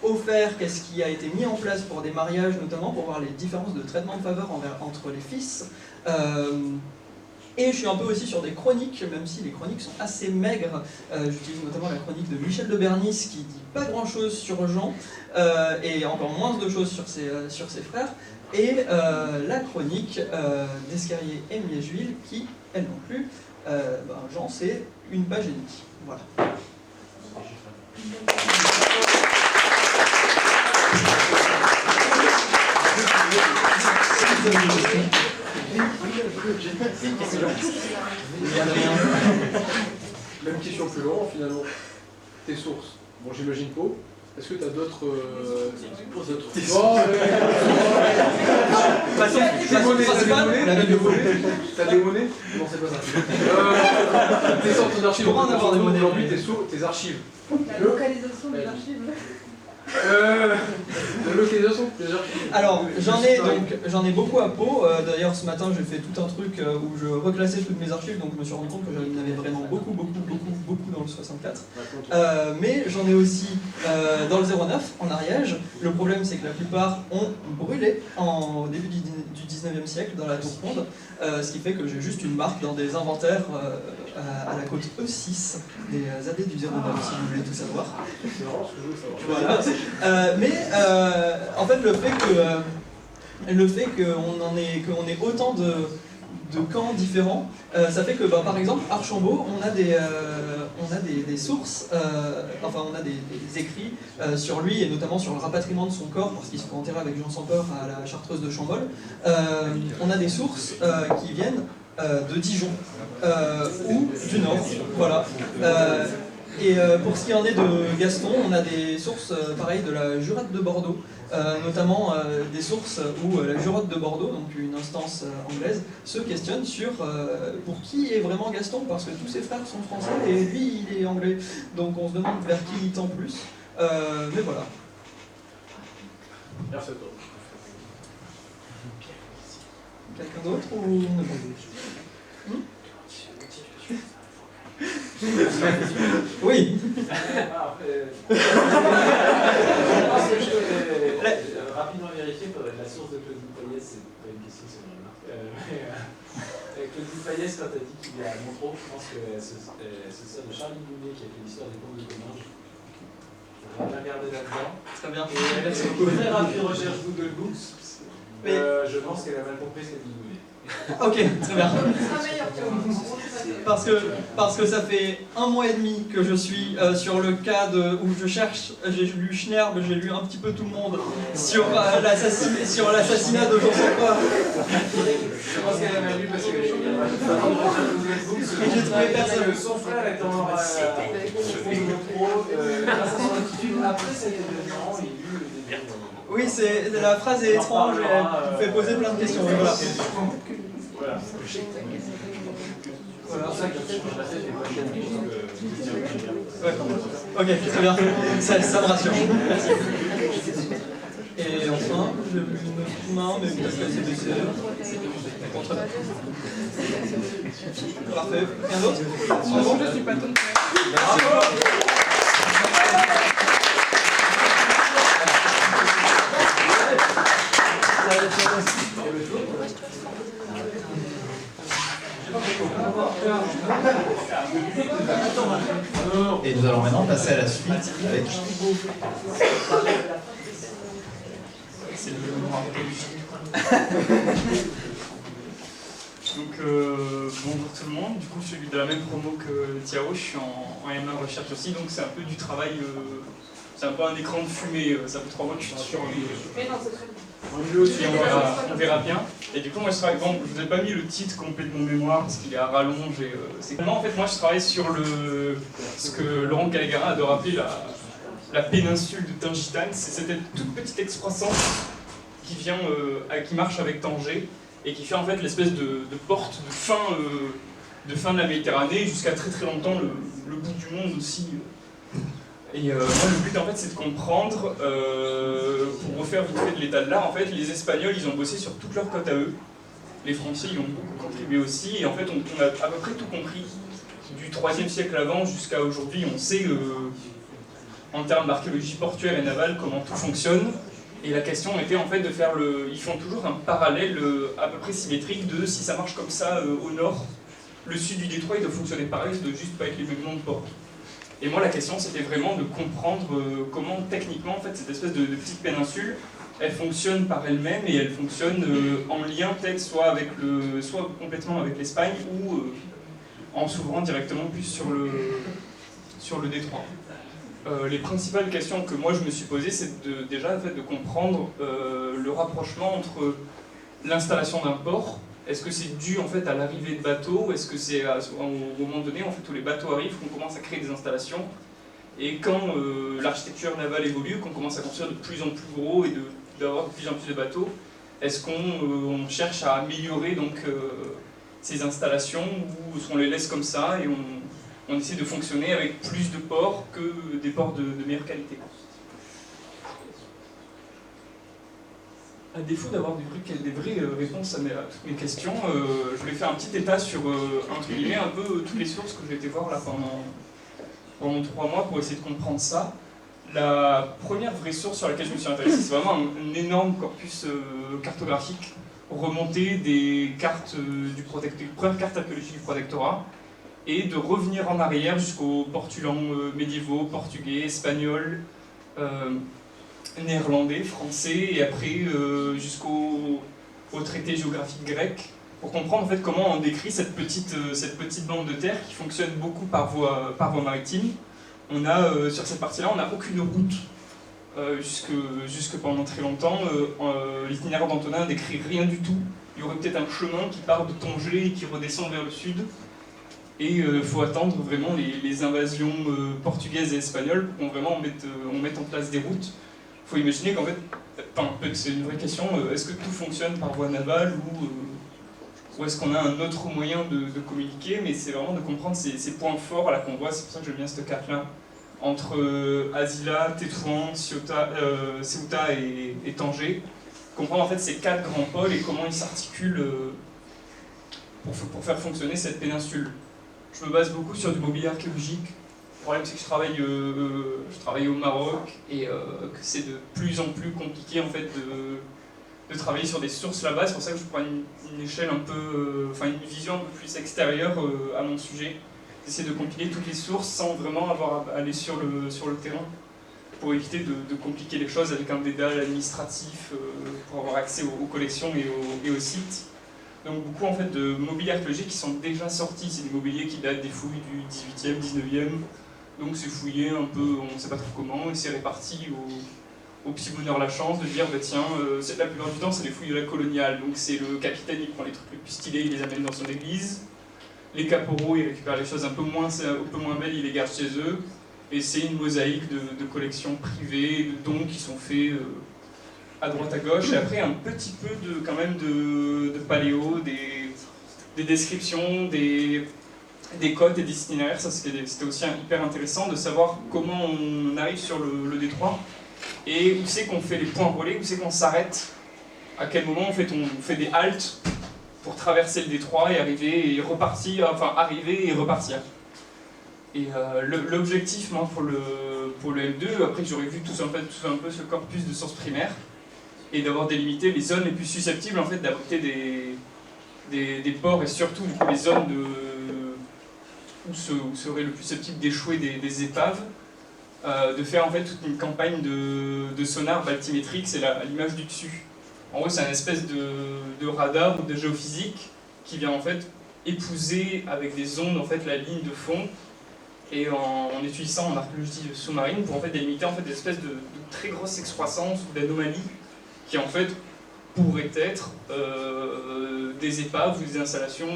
offert, qu'est-ce qui a été mis en place pour des mariages, notamment pour voir les différences de traitement de faveur entre les fils. Et je suis un peu aussi sur des chroniques, même si les chroniques sont assez maigres. J'utilise notamment la chronique de Michel de Bernis qui dit pas grand chose sur Jean, et encore moins de choses sur ses frères. Et la chronique d'Escarrier et Miège-Ville qui, elle non plus, Jean, c'est une page et demie. Voilà. Même question plus Laurent, finalement. Tes sources. Bon, j'imagine pas. Est-ce que tu as d'autres... T'as des monnaies? Non, c'est pas ça. Tes sorties d'archives. Comment en avoir des monnaies? Aujourd'hui, tes archives. La localisation des archives. La localisation des archives. Alors, j'en ai beaucoup à Pau. D'ailleurs, ce matin, j'ai fait tout un truc où je reclassais toutes mes archives, donc je me suis rendu compte que j'en avais vraiment beaucoup dans le 64. Mais j'en ai aussi dans le 09, en Ariège. Le problème, c'est que la plupart ont brûlé au début du 19e siècle dans la Tour Ronde, ce qui fait que j'ai juste une marque dans des inventaires à la côte E6 des abbés du 09, si vous voulez tout savoir. C'est vraiment ce que je veux savoir. Voilà. En fait, le fait qu'on ait autant de camps différents, ça fait que, par exemple, Archambault, on a des sources, on a des écrits sur lui, et notamment sur le rapatriement de son corps, parce qu'il se fait enterrer avec Jean sans peur à la Chartreuse de Chambol. On a des sources qui viennent de Dijon, ou du Nord, voilà. Et pour ce qui en est de Gaston, on a des sources pareilles de la Jurade de Bordeaux, notamment des sources où la Jurade de Bordeaux, donc une instance anglaise, se questionne sur pour qui est vraiment Gaston, parce que tous ses frères sont français et lui il est anglais. Donc on se demande vers qui il tend plus. Mais voilà. Merci à toi. Quelqu'un d'autre ou... Oui. Rapidement vérifier, la source de Claude Payès, c'est pas une question, c'est une remarque. Claude Payès, quand elle dit qu'il est à Montreux, je pense que c'est ça de Charlie Boulet qui a fait l'histoire des contes de Comminges. On va regarder là-dedans. Très bien. Et elle a fait une très rapide recherche Google Books. Je pense qu'elle a mal compris ce qu'elle dit. Ok, très bien. Parce que ça fait 1 mois et demi que je suis sur le cas où je cherche, j'ai lu Schnerb, j'ai lu un petit peu tout le monde sur l'assassinat de Jean sans peur. Je pense qu'elle a mal lu parce que j'ai trouvé personne. Son frère est en grâce à son attitude après cet événement, il lut le début. Oui, la phrase est étrange et elle fait poser plein de questions. Voilà. Voilà. Voilà. C'est pour ça que je la tête et pas ouais. Ok, très bien. Ça me rassure. Merci. Et enfin, j'ai vu une main, mais peut-être qu'elle s'est baissée. Parfait. Rien d'autre? Je suis pas tonne. Et nous allons maintenant passer à la suite avec... C'est le Donc bonjour tout le monde, du coup je suis de la même promo que Thiao, je suis en M1 recherche aussi, donc c'est un peu du travail, c'est un peu un écran de fumée, ça fait 3 mois que je suis sur Mais non, c'est très bien. on verra bien. Et du coup moi je travaille, bon je vous ai pas mis le titre complet de mon mémoire parce qu'il est à rallonge et c'est en fait moi je travaille sur ce que Laurent Gallegara adore appeler la péninsule de Tingitane. C'est cette toute petite excroissance qui marche avec Tanger et qui fait en fait l'espèce de porte de fin de la Méditerranée jusqu'à très très longtemps le bout du monde aussi. Et moi le but en fait c'est de comprendre, pour refaire vite fait de l'état de l'art, en fait les Espagnols ils ont bossé sur toute leur côte à eux, les Français y ont beaucoup contribué aussi, et en fait on a à peu près tout compris, du 3e siècle avant jusqu'à aujourd'hui, on sait en termes d'archéologie portuaire et navale comment tout fonctionne. Et la question était en fait de faire ils font toujours un parallèle à peu près symétrique de si ça marche comme ça au nord, le sud du détroit il doit fonctionner pareil, ça doit juste pas être les mêmes noms de ports. Et moi la question c'était vraiment de comprendre comment techniquement en fait cette espèce de petite péninsule, elle fonctionne par elle-même et elle fonctionne en lien peut-être soit complètement avec l'Espagne ou en s'ouvrant directement plus sur le détroit. Les principales questions que moi je me suis posées, c'est déjà en fait, de comprendre le rapprochement entre l'installation d'un port. Est-ce que c'est dû en fait à l'arrivée de bateaux? Est-ce que c'est au moment donné en fait, où les bateaux arrivent qu'on commence à créer des installations? Et quand l'architecture navale évolue, qu'on commence à construire de plus en plus gros et d'avoir de plus en plus de bateaux, est-ce qu'on cherche à améliorer donc, ces installations ou est-ce qu'on les laisse comme ça et on essaie de fonctionner avec plus de ports que des ports de meilleure qualité. À défaut d'avoir des vraies réponses à toutes mes questions, je voulais faire un petit état sur, entre guillemets, un peu toutes les sources que j'ai été voir là pendant 3 mois pour essayer de comprendre ça. La première vraie source sur laquelle je me suis intéressé, c'est vraiment un énorme corpus cartographique remonté des cartes premières cartes archéologiques du protectorat, et de revenir en arrière jusqu'aux portulans médiévaux, portugais, espagnols, néerlandais, français, et après jusqu'au traité géographique grec, pour comprendre en fait comment on décrit cette petite bande de terre qui fonctionne beaucoup par voie maritime. On a, sur cette partie-là, on n'a aucune route jusque pendant très longtemps. L'itinéraire d'Antonin décrit rien du tout. Il y aurait peut-être un chemin qui part de Tanger et qui redescend vers le sud. Et il faut attendre vraiment les invasions portugaises et espagnoles pour qu'on vraiment mette en place des routes. Il faut imaginer qu'en fait, c'est une vraie question, est-ce que tout fonctionne par voie navale ou est-ce qu'on a un autre moyen de communiquer? Mais c'est vraiment de comprendre ces points forts là qu'on voit, c'est pour ça que j'aime bien cette carte-là, entre Azila, Tétouan, Ceuta et Tanger. Comprendre en fait ces 4 grands pôles et comment ils s'articulent pour faire fonctionner cette péninsule. Je me base beaucoup sur du mobilier archéologique. Le problème c'est que je travaille au Maroc et que c'est de plus en plus compliqué en fait de travailler sur des sources là-bas. C'est pour ça que je prends une échelle un peu, une vision un peu plus extérieure à mon sujet. J'essaie de compiler toutes les sources sans vraiment avoir à aller sur le terrain pour éviter de compliquer les choses avec un dédale administratif pour avoir accès aux collections et aux sites. Donc beaucoup en fait de mobiliers archéologiques qui sont déjà sortis, c'est des mobiliers qui datent des fouilles du 18e, 19e, donc c'est fouillé un peu, on ne sait pas trop comment, et c'est réparti au petit bonheur la chance de dire, bah tiens, la plupart du temps c'est les fouilles de la coloniale, donc c'est le capitaine, il prend les trucs les plus stylés, il les amène dans son église, les caporaux, ils récupèrent les choses un peu moins belles, ils les gardent chez eux, et c'est une mosaïque de collections privées, de dons qui sont faits à droite à gauche, et après un petit peu quand même de paléo, des descriptions, des codes et des itinéraires. Ça c'était aussi hyper intéressant de savoir comment on arrive sur le détroit et où c'est qu'on fait les points relais, où c'est qu'on s'arrête, à quel moment on fait des haltes pour traverser le détroit et arriver et repartir, arriver et repartir. Et l'objectif moi, pour le M2, après j'aurais vu tout un peu ce corpus de sources primaires, et d'avoir délimité les zones les plus susceptibles en fait, d'abriter des ports et surtout du coup, les zones où serait le plus susceptible d'échouer des épaves, de faire en fait toute une campagne de sonar baltimétrique, c'est à l'image du dessus. En gros, c'est un espèce de radar ou de géophysique qui vient en fait épouser avec des ondes en fait la ligne de fond et en utilisant en archéologie sous-marine pour en fait délimiter en fait des espèces de très grosses excroissances ou d'anomalies qui en fait pourraient être des épaves ou des installations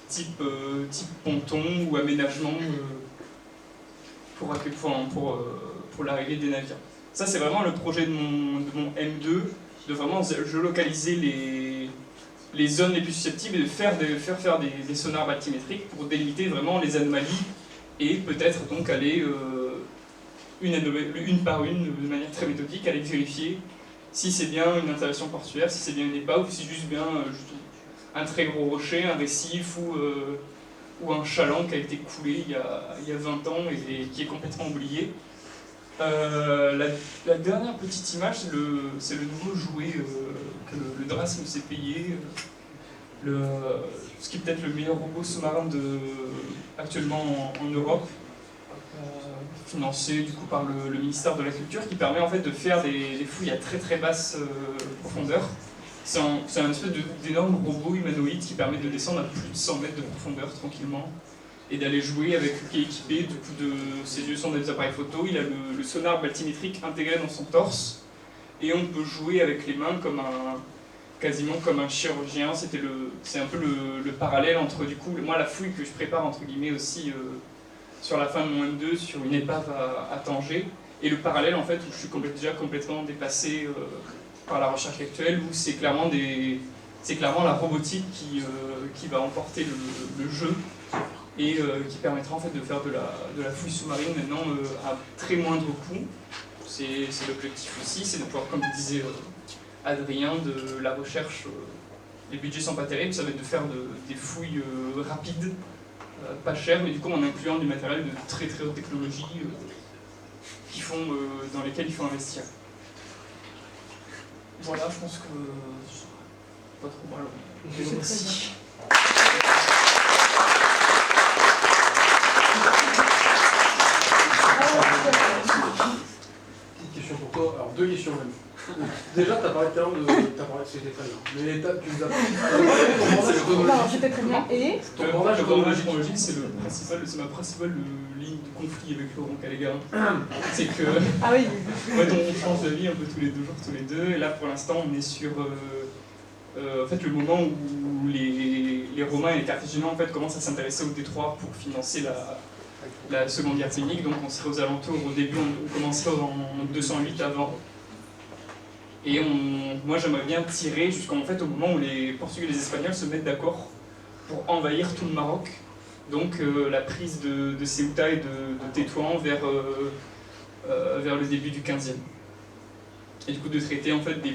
type ponton ou aménagement pour l'arrivée des navires. Ça c'est vraiment le projet de mon M2, de vraiment géolocaliser les zones les plus susceptibles et de faire des sonars baltimétriques pour délimiter vraiment les anomalies et peut-être donc aller une par une, de manière très méthodique, aller vérifier si c'est bien une installation portuaire, si c'est bien une épave ou si c'est juste bien un très gros rocher, un récif ou un chaland qui a été coulé il y a 20 ans et qui est complètement oublié. La dernière petite image, c'est le nouveau jouet que le Drasm s'est payé, ce qui est peut-être le meilleur robot sous-marin actuellement en Europe, financé du coup par le ministère de la Culture, qui permet en fait de faire des fouilles à très très basse profondeur. C'est un espèce d'énorme robot humanoïde qui permet de descendre à plus de 100 mètres de profondeur tranquillement et d'aller jouer qui est équipé du coup ses yeux sont des appareils photo, il a le sonar baltimétrique intégré dans son torse et on peut jouer avec les mains quasiment comme un chirurgien. C'est un peu le parallèle entre du coup moi la fouille que je prépare entre guillemets aussi sur la fin de mon M2 sur une épave à Tanger et le parallèle en fait où je suis déjà complètement dépassé par la recherche actuelle où c'est clairement la robotique qui va emporter le jeu et qui permettra en fait de faire de la fouille sous-marine maintenant à très moindre coût. C'est l'objectif aussi, c'est de pouvoir, comme disait Adrien, de la recherche, les budgets sont pas terribles, ça va être de faire des fouilles rapides, pas chères, mais du coup en incluant du matériel de très très haute technologie dans lesquels il faut investir. Voilà, je pense que c'est pas trop mal. Merci. Petite question pour toi, alors deux questions même. Déjà, tu as parlé tout à l'heure c'était très bien. Mais l'étape que tu nous as parlé, c'était très bien. Et le bandage chronologique, c'est ma principale ligne de conflit avec Laurent Calégarin. C'est que ah oui. Ouais, donc on change d'avis un peu tous les 2 jours, tous les deux. Et là, pour l'instant, on est sur en fait, le moment où les Romains et les Carthaginois en fait, commencent à s'intéresser au détroit pour financer la Seconde Guerre punique. Donc on serait aux alentours, au début, on commencerait en 208 avant. Et moi, j'aimerais bien tirer jusqu'en fait, au moment où les Portugais et les Espagnols se mettent d'accord pour envahir tout le Maroc. Donc la prise de Ceuta et de Tétouan vers le début du XVe. Et du coup de traiter en fait des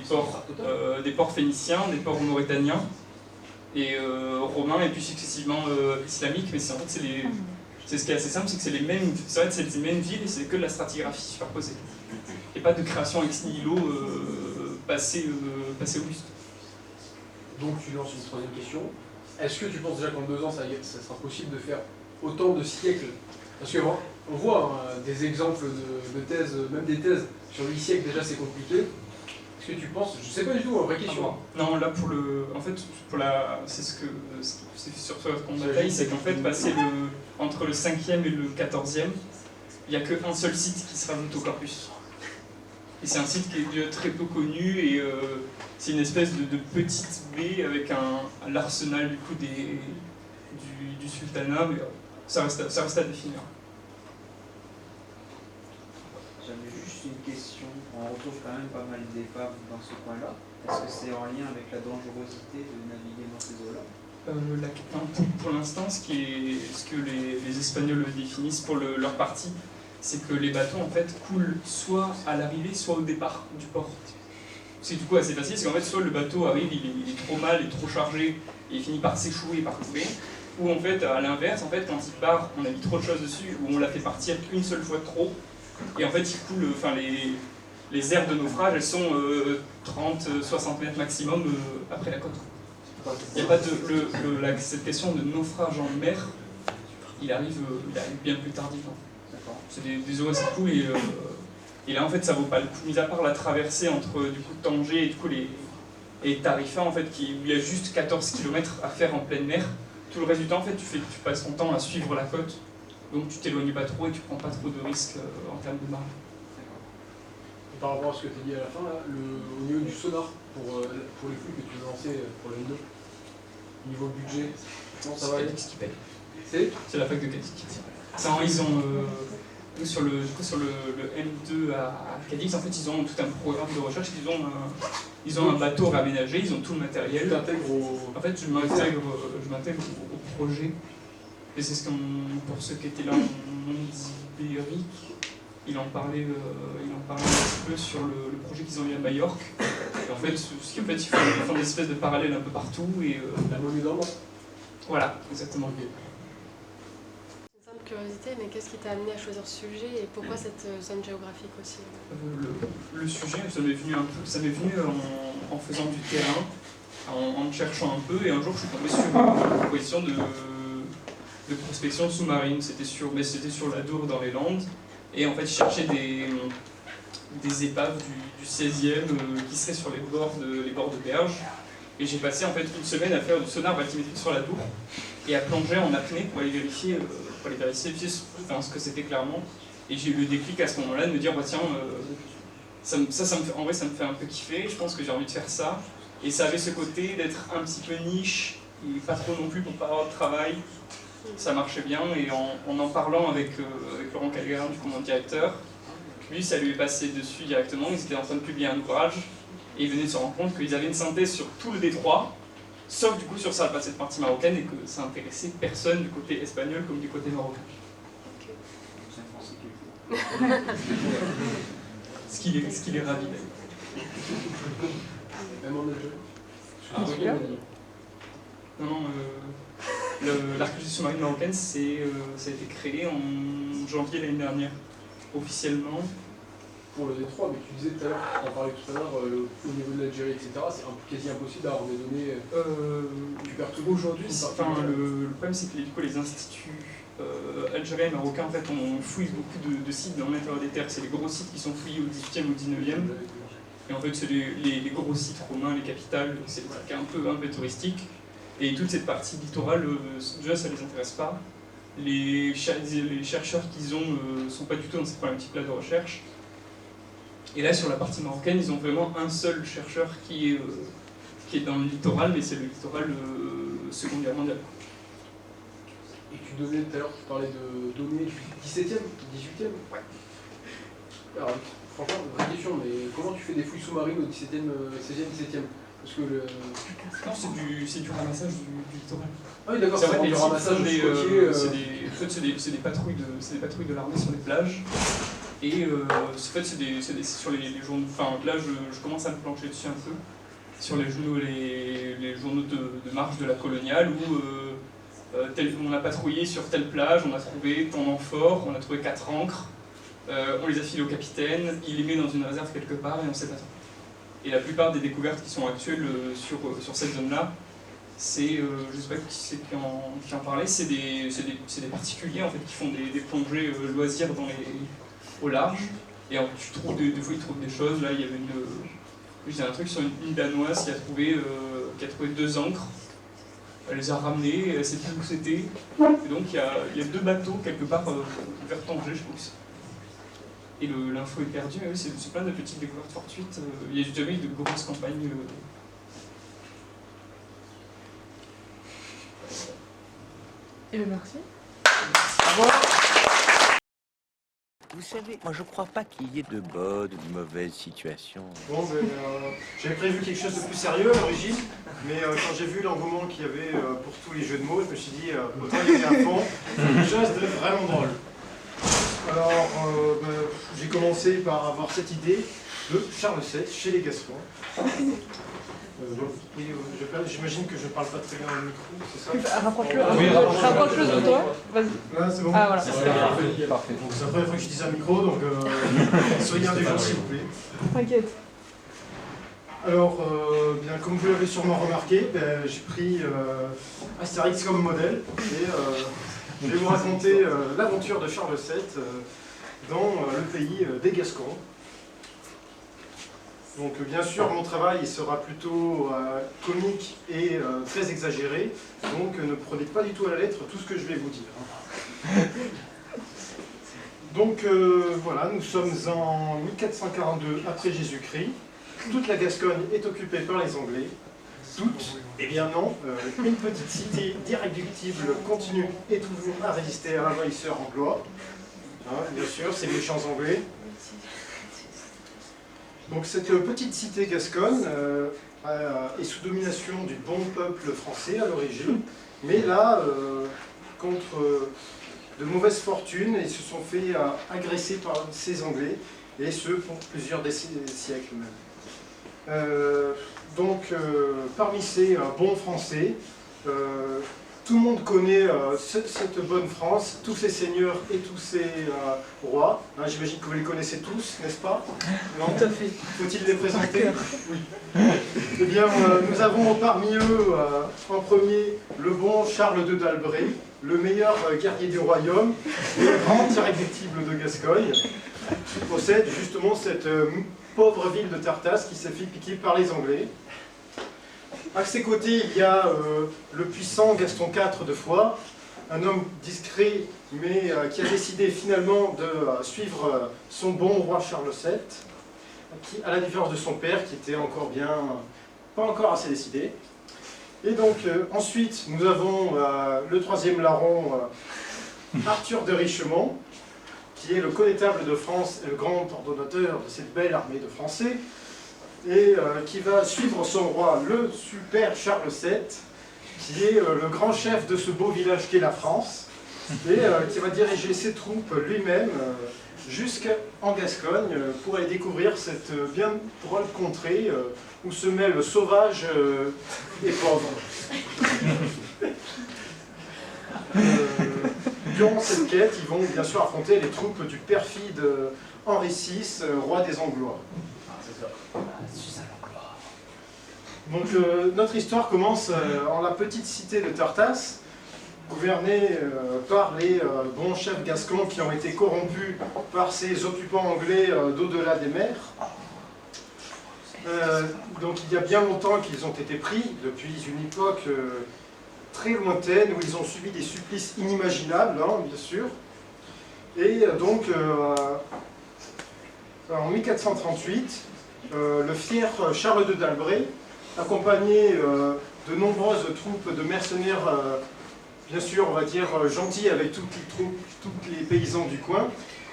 ports phéniciens, des ports mauritaniens et romains et puis successivement islamiques. Mais en fait c'est ce qui est assez simple, c'est que c'est les mêmes villes et c'est que de la stratigraphie superposée. Et pas de création ex nihilo passée au buste. Donc tu lances une troisième question. Est-ce que tu penses déjà qu'en 2 ans, ça sera possible de faire autant de siècles? Parce qu'on voit des exemples de thèses, même des thèses sur 8 siècles, déjà c'est compliqué. Est-ce que tu penses, je sais pas du tout, vraie question. Non, là c'est sur ce qu'on bataille, c'est qu'en fait, entre le 5e et le 14e, il n'y a qu'un seul site qui se rajoute au corpus. Et c'est un site qui est déjà très peu connu et c'est une espèce de petite baie avec l'arsenal du coup du sultanat, mais ça reste à définir. J'avais juste une question. On retrouve quand même pas mal d'épaves dans ce coin-là. Est-ce que c'est en lien avec la dangerosité de naviguer dans ces eaux-là? Pour l'instant, ce que les Espagnols définissent pour leur partie, c'est que les bateaux en fait coulent soit à l'arrivée, soit au départ du port. C'est du coup assez facile, c'est qu'en fait soit le bateau arrive, il est trop mal, il est trop chargé, et il finit par s'échouer et par couler, ou en fait à l'inverse, en fait quand il part, on a mis trop de choses dessus, ou on l'a fait partir une seule fois de trop, et en fait il coule, les aires de naufrage, elles sont 30-60 mètres maximum après la côte. Il y a pas cette question de naufrage en mer, il arrive bien plus tardivement. C'est des eaux assez cool et là en fait ça vaut pas le coup, mis à part la traversée entre du coup Tanger et du coup et Tarifa en fait, où il y a juste 14 km à faire en pleine mer. Tout le reste du temps en fait tu passes ton temps à suivre la côte, donc tu t'éloignes pas trop et tu prends pas trop de risques en termes de marge. Par rapport à ce que tu as dit à la fin, là, au niveau du sonar pour les flux que tu veux lancer pour le N2, niveau budget, comment ça va aller? Cadix qui paye. C'est la fac de Cadix qui paye. Ils ont sur le M2 à Cadix, en fait ils ont tout un programme de recherche, ils ont un bateau réaménagé, ils ont tout le matériel. En fait je m'intègre au projet. Et c'est ce pour ceux qui étaient là en monde ibérique, il en parlait un petit peu sur le projet qu'ils ont eu à Majorque. Et en fait, ils font des espèces de parallèles un peu partout. Et, la monnaie d'or. Voilà, exactement. Une simple curiosité, mais qu'est-ce qui t'a amené à choisir ce sujet et pourquoi cette zone géographique aussi? Le sujet, ça m'est venu en faisant du terrain, en cherchant un peu, et un jour je suis tombé sur une proposition de prospection sous-marine. C'était sur la Dour dans les Landes. Et en fait, je cherchais des épaves du 16e qui seraient sur les bords de berge. Et j'ai passé en fait une semaine à faire du sonar bathymétrique sur la Dour et à plonger en apnée pour aller vérifier ce que c'était clairement. Et j'ai eu le déclic à ce moment-là de me dire, bah, tiens, en vrai, ça me fait un peu kiffer, je pense que j'ai envie de faire ça. Et ça avait ce côté d'être un petit peu niche, et pas trop non plus pour pas avoir de travail. Ça marchait bien, et en parlant avec Laurent Calgarin, du coup mon directeur, lui ça lui est passé dessus directement. Ils étaient en train de publier un ouvrage et ils venaient de se rendre compte qu'ils avaient une synthèse sur tout le détroit, sauf du coup sur cette partie marocaine, et que ça intéressait personne du côté espagnol comme du côté marocain. Ce qui est ravi d'ailleurs. Même en Algérie. Non, l'archéologie sous-marine marocaine, ça a été créé en janvier l'année dernière, officiellement. Pour le Détroit, mais tu disais tout à l'heure, on parlait tout à l'heure, au niveau de l'Algérie, etc., c'est quasi impossible d'avoir des données. Tu perds tout. Aujourd'hui, le problème, c'est que les instituts algériens et marocains, en fait, on fouille beaucoup de sites dans l'intérieur des terres. C'est les gros sites qui sont fouillés au 18e, au 19e. Et en fait, c'est les gros sites romains, les capitales, c'est un peu touristique. Et toute cette partie littorale, déjà, ça ne les intéresse pas. Les chercheurs qu'ils ont sont pas du tout dans cette problématique-là de recherche. Et là, sur la partie marocaine, ils ont vraiment un seul chercheur qui est dans le littoral, mais c'est le littoral Seconde Guerre mondiale. Et tu donnais tout à l'heure, tu parlais de données du 17e, 18e. Ouais. Alors, franchement, vraie question, mais comment tu fais des fouilles sous-marines au 17e, 16e, 17e? Parce que Non, c'est du ramassage du littoral. Ah oui, d'accord, c'est du ramassage du côtier. C'est des patrouilles de l'armée sur les plages. Et en fait, c'est sur les journaux. Enfin, là, je commence à me plancher dessus un peu. Sur les journaux de marche de la coloniale où on a patrouillé sur telle plage, on a trouvé tant d'amphores, on a trouvé 4 ancres, on les a filés au capitaine, il les met dans une réserve quelque part et on ne sait pas trop. Et la plupart des découvertes qui sont actuelles sur cette zone-là, c'est, je ne sais pas qui c'est qui en parlait, c'est des particuliers en fait, qui font des plongées loisirs au large. Et tu trouves des fois ils trouvent des choses. Là, il y avait un truc sur une Danoise qui a trouvé 2 ancres. Elle les a ramenées, elle sait plus où c'était. Et donc il y a 2 bateaux quelque part vers Tanger, je pense. Et l'info est perdue, mais oui, c'est plein de petites découvertes fortuites. Il y a jamais eu de grosses campagnes. Et bien merci. Vous savez, moi je crois pas qu'il y ait de bonnes ou de mauvaises situations. Bon, ben, j'avais prévu quelque chose de plus sérieux à l'origine, mais quand j'ai vu l'engouement qu'il y avait pour tous les jeux de mots, je me suis dit, autant y aller à fond, quelque chose de vraiment drôle. Alors, j'ai commencé par avoir cette idée de Charles VII chez les Gascons. J'imagine que je ne parle pas très bien dans le micro, c'est ça? Rapproche-le de toi. Vas-y. Là, c'est bon. Ah, voilà. Parfait. Donc, c'est la première fois que je dis un micro, donc soyez indulgents s'il vous plaît. T'inquiète. Alors, bien, comme vous l'avez sûrement remarqué, j'ai pris Astérix comme modèle et je vais vous raconter l'aventure de Charles VII dans le pays des Gascons. Donc bien sûr, mon travail il sera plutôt comique et très exagéré, donc ne prenez pas du tout à la lettre tout ce que je vais vous dire. Donc voilà, nous sommes en 1442 après Jésus-Christ. Toute la Gascogne est occupée par les Anglais. Toute, eh bien non, une petite cité d'irréductibles continue et toujours à résister à l'envahisseur anglois. Hein, bien sûr, ces méchants Anglais. Donc cette petite cité gasconne est sous domination du bon peuple français à l'origine, mais là, contre de mauvaises fortunes, ils se sont fait agresser par ces Anglais, et ce pour plusieurs siècles même. Parmi ces bons Français, tout le monde connaît cette bonne France, tous ces seigneurs et tous ces rois. Hein, j'imagine que vous les connaissez tous, n'est-ce pas? Non? Tout à fait. Faut-il les présenter? Oui. Eh bien, nous avons parmi eux, en premier, le bon Charles II d'Albret, le meilleur guerrier du royaume, et le grand irréductible de Gascogne, qui possède justement cette pauvre ville de Tartas qui s'est fait piquer par les Anglais. À ses côtés, il y a le puissant Gaston IV de Foix, un homme discret, mais qui a décidé finalement de suivre son bon roi Charles VII, qui, à la différence de son père, qui était encore pas encore assez décidé. Et donc, ensuite, nous avons le troisième larron, Arthur de Richemont, qui est le connétable de France et le grand ordonnateur de cette belle armée de Français, et qui va suivre son roi, le super Charles VII, qui est le grand chef de ce beau village qu'est la France, et qui va diriger ses troupes lui-même jusqu'en Gascogne pour aller découvrir cette bien drôle contrée où se mêlent sauvage et pauvre. Durant cette quête, ils vont bien sûr affronter les troupes du perfide Henri VI, roi des Anglois. Donc notre histoire commence en la petite cité de Tartas, gouvernée par les bons chefs gascons qui ont été corrompus par ces occupants anglais d'au-delà des mers. Donc il y a bien longtemps qu'ils ont été pris, depuis une époque très lointaine où ils ont subi des supplices inimaginables, hein, bien sûr. Et donc en 1438, le fier Charles II d'Albret, accompagné de nombreuses troupes de mercenaires, bien sûr, on va dire, gentils avec toutes les paysans du coin,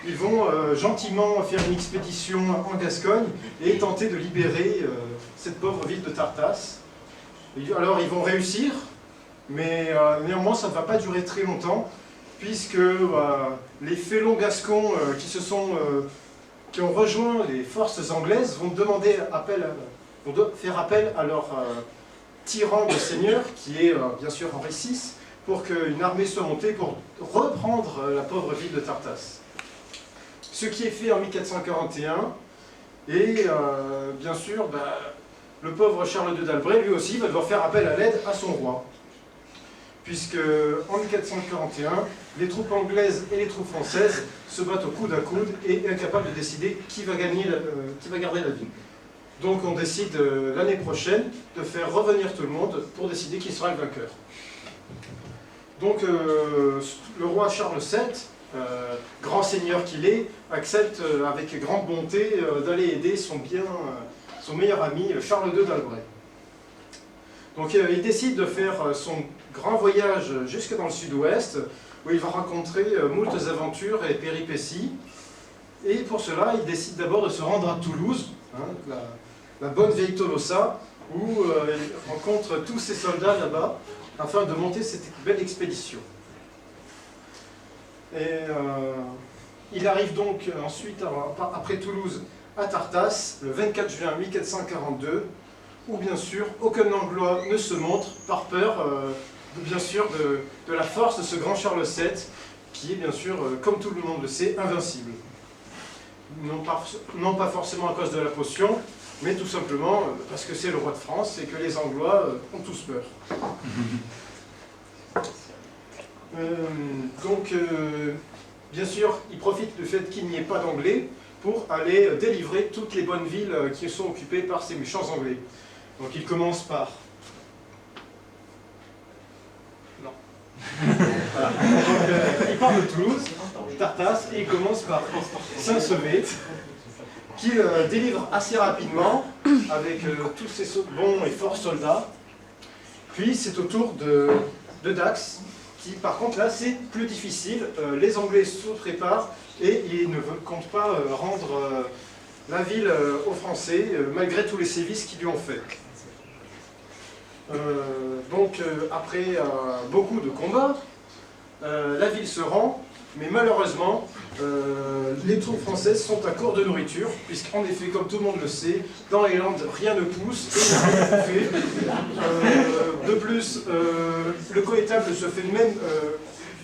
ils vont gentiment faire une expédition en Gascogne et tenter de libérer cette pauvre ville de Tartas. Alors, ils vont réussir, mais néanmoins, ça ne va pas durer très longtemps, puisque les félons gascons qui ont rejoint les forces anglaises vont faire appel à leur tyran de seigneur, qui est bien sûr Henri VI, pour qu'une armée soit montée pour reprendre la pauvre ville de Tartas. Ce qui est fait en 1441, et bien sûr, le pauvre Charles II d'Albret, lui aussi, va devoir faire appel à l'aide à son roi. Puisque en 1441, les troupes anglaises et les troupes françaises se battent au coude à coude et incapables de décider qui va garder la ville. Donc on décide l'année prochaine de faire revenir tout le monde pour décider qui sera le vainqueur. Donc le roi Charles VII, grand seigneur qu'il est, accepte avec grande bonté d'aller aider son meilleur ami Charles II d'Albret. Donc il décide de faire son grand voyage jusque dans le sud-ouest, où il va rencontrer moultes aventures et péripéties. Et pour cela, il décide d'abord de se rendre à Toulouse, hein, la bonne vieille Tolosa, où il rencontre tous ses soldats là-bas, afin de monter cette belle expédition. Et il arrive donc ensuite, après Toulouse, à Tartas, le 24 juin 1442, où bien sûr aucun Anglois ne se montre par peur bien sûr de la force de ce grand Charles VII, qui est bien sûr, comme tout le monde le sait, invincible. Non pas forcément à cause de la potion, mais tout simplement parce que c'est le roi de France et que les Anglois ont tous peur. Bien sûr, il profite du fait qu'il n'y ait pas d'Anglais pour aller délivrer toutes les bonnes villes qui sont occupées par ces méchants Anglais. Donc il commence par... Non. Voilà. Donc, il part de Toulouse, Tartas, et il commence par Saint-Sevé, qu'il délivre assez rapidement avec tous ses bons et forts soldats. Puis c'est au tour de Dax, qui par contre là c'est plus difficile. Les Anglais se préparent et ils ne comptent pas rendre la ville aux Français, malgré tous les sévices qu'ils lui ont fait. Après beaucoup de combats, la ville se rend, mais malheureusement, les troupes françaises sont à court de nourriture, puisqu'en effet, comme tout le monde le sait, dans les Landes, rien ne pousse, et il n'y a rien de fait. De plus, le connétable se fait même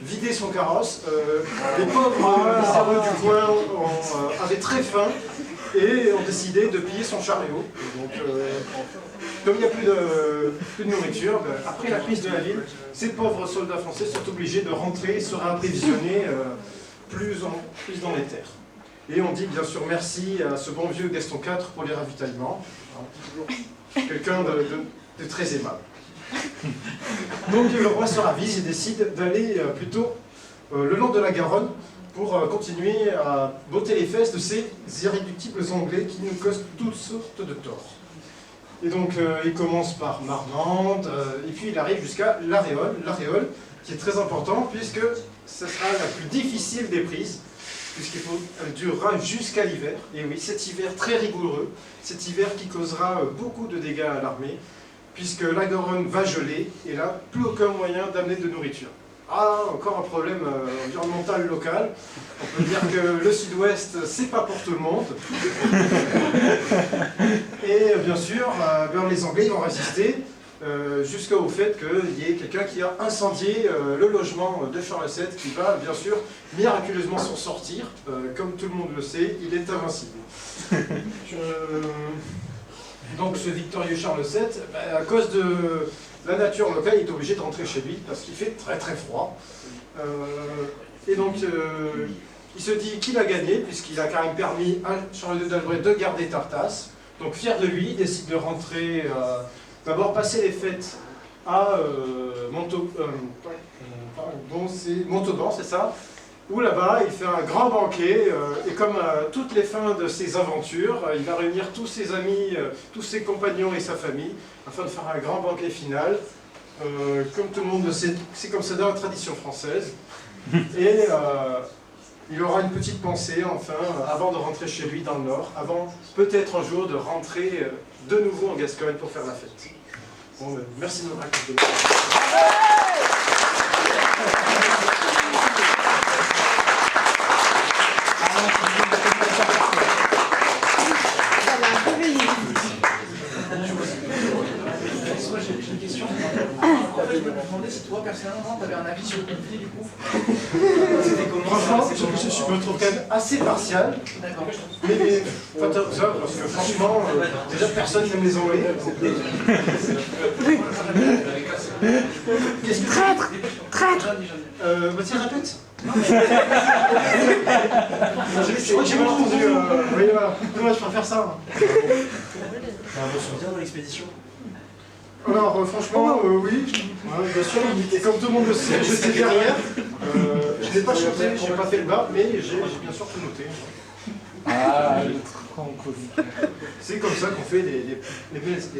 vider son carrosse. Les pauvres miséreux du coin avaient très faim, et ont décidé de piller son chariot. Donc, comme il n'y a plus de nourriture, après la prise de la ville, ces pauvres soldats français sont obligés de rentrer et se réapprovisionner plus dans les terres. Et on dit bien sûr merci à ce bon vieux Gaston IV pour les ravitaillements. Quelqu'un de très aimable. Donc le roi se ravise et décide d'aller plutôt le long de la Garonne pour continuer à botter les fesses de ces irréductibles Anglais qui nous causent toutes sortes de torts. Et donc il commence par Marmande, et puis il arrive jusqu'à l'Aréole, qui est très important puisque ce sera la plus difficile des prises, puisqu'elle durera jusqu'à l'hiver. Et oui, cet hiver très rigoureux, cet hiver qui causera beaucoup de dégâts à l'armée, puisque la Garonne va geler, et là, plus aucun moyen d'amener de nourriture. Ah, encore un problème environnemental local. On peut dire que le sud-ouest, c'est pas pour tout le monde. Et bien sûr, les Anglais vont résister jusqu'au fait qu'il y ait quelqu'un qui a incendié le logement de Charles VII, qui va bien sûr miraculeusement s'en sortir. Comme tout le monde le sait, il est invincible. Donc ce victorieux Charles VII, à cause de la nature locale, il est obligé de rentrer chez lui parce qu'il fait très très froid. Et donc il se dit qu'il a gagné puisqu'il a quand même permis à Charles II d'Albret de garder Tartas. Donc fier de lui, il décide de rentrer, d'abord passer les fêtes à Montauban, c'est ça, où là-bas il fait un grand banquet, et comme toutes les fins de ses aventures, il va réunir tous ses amis, tous ses compagnons et sa famille, afin de faire un grand banquet final. Comme tout le monde le sait, c'est comme ça dans la tradition française. Et il aura une petite pensée, enfin, avant de rentrer chez lui dans le Nord, avant peut-être un jour de rentrer de nouveau en Gascogne pour faire la fête. Bon, merci de m'avoir écouté. J'ai une question. En fait, je me demandais si toi, personnellement, tu avais un avis sur le conflit du coup. Franchement, je me trouve quand même assez partial. Mais pas tant que ça, parce que franchement, déjà personne n'aime les Anglais. Qu'est-ce que traître. Vas-y, répète. J'ai mal entendu. Oui, voilà. Moi, je préfère ça. T'as un bon souvenir dans l'expédition? Alors, franchement, oui, bien sûr, et comme tout le monde le sait, j'étais derrière. Je n'ai pas chanté, je n'ai pas fait le bas, mais j'ai bien sûr tout noté. Ah, c'est comme ça qu'on fait les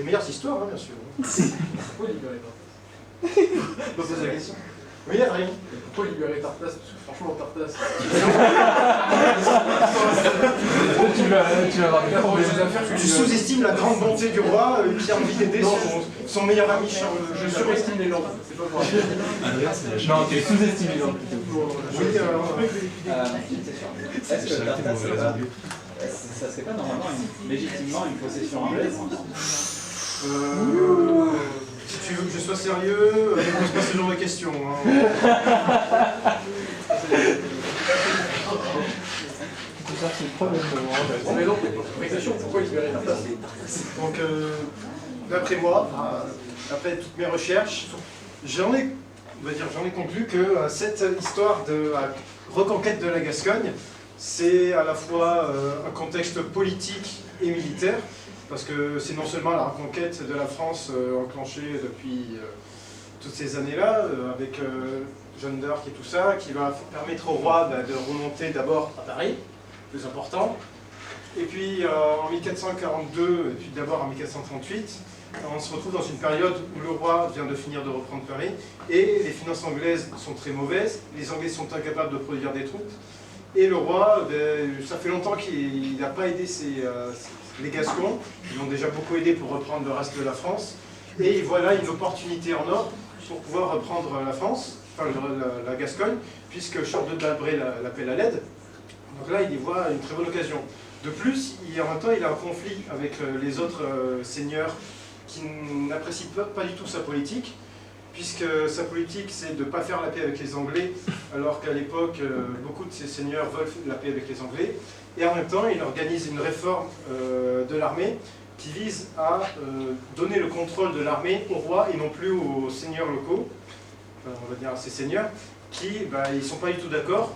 meilleures histoires, hein, bien sûr. Pourquoi libérer Tartas? Pas poser la question. Oui, rien. Pourquoi libérer Tartas? Parce que franchement, Tartas. Tu sous-estimes la grande bonté du roi qui a envie d'aider son meilleur ami Charles. Je surestime les Landes, c'est pas vrai. Non, tu sous-estimes les Landes plutôt. Oui, Est-ce que Tartas, ça serait pas normalement légitimement une possession anglaise? Si tu veux que je sois sérieux, ne pose pas ce genre de questions. Hein. c'est le problème. Mais non, pourquoi libérer la place? Donc, d'après moi, après toutes mes recherches, j'en ai conclu que cette histoire de la reconquête de la Gascogne, c'est à la fois un contexte politique et militaire, parce que c'est non seulement la reconquête de la France enclenchée depuis toutes ces années-là, avec Jeanne d'Arc et tout ça, qui va permettre au roi de remonter d'abord à Paris, plus important, et puis en 1442, et puis d'abord en 1438, on se retrouve dans une période où le roi vient de finir de reprendre Paris, et les finances anglaises sont très mauvaises, les Anglais sont incapables de produire des troupes, et le roi, ça fait longtemps qu'il n'a pas aidé les Gascons, ils l'ont déjà beaucoup aidé pour reprendre le reste de la France, et voilà une opportunité en or pour pouvoir reprendre la France, enfin la Gascogne, puisque Charles II d'Albret l'appelle à l'aide. Donc là, il y voit une très bonne occasion. De plus, en même temps, il a un conflit avec les autres seigneurs qui n'apprécient pas du tout sa politique, puisque sa politique, c'est de ne pas faire la paix avec les Anglais, alors qu'à l'époque, beaucoup de ces seigneurs veulent la paix avec les Anglais. Et en même temps, il organise une réforme de l'armée qui vise à donner le contrôle de l'armée au roi et non plus aux seigneurs locaux, on va dire à ces seigneurs, qui ils ne sont pas du tout d'accord.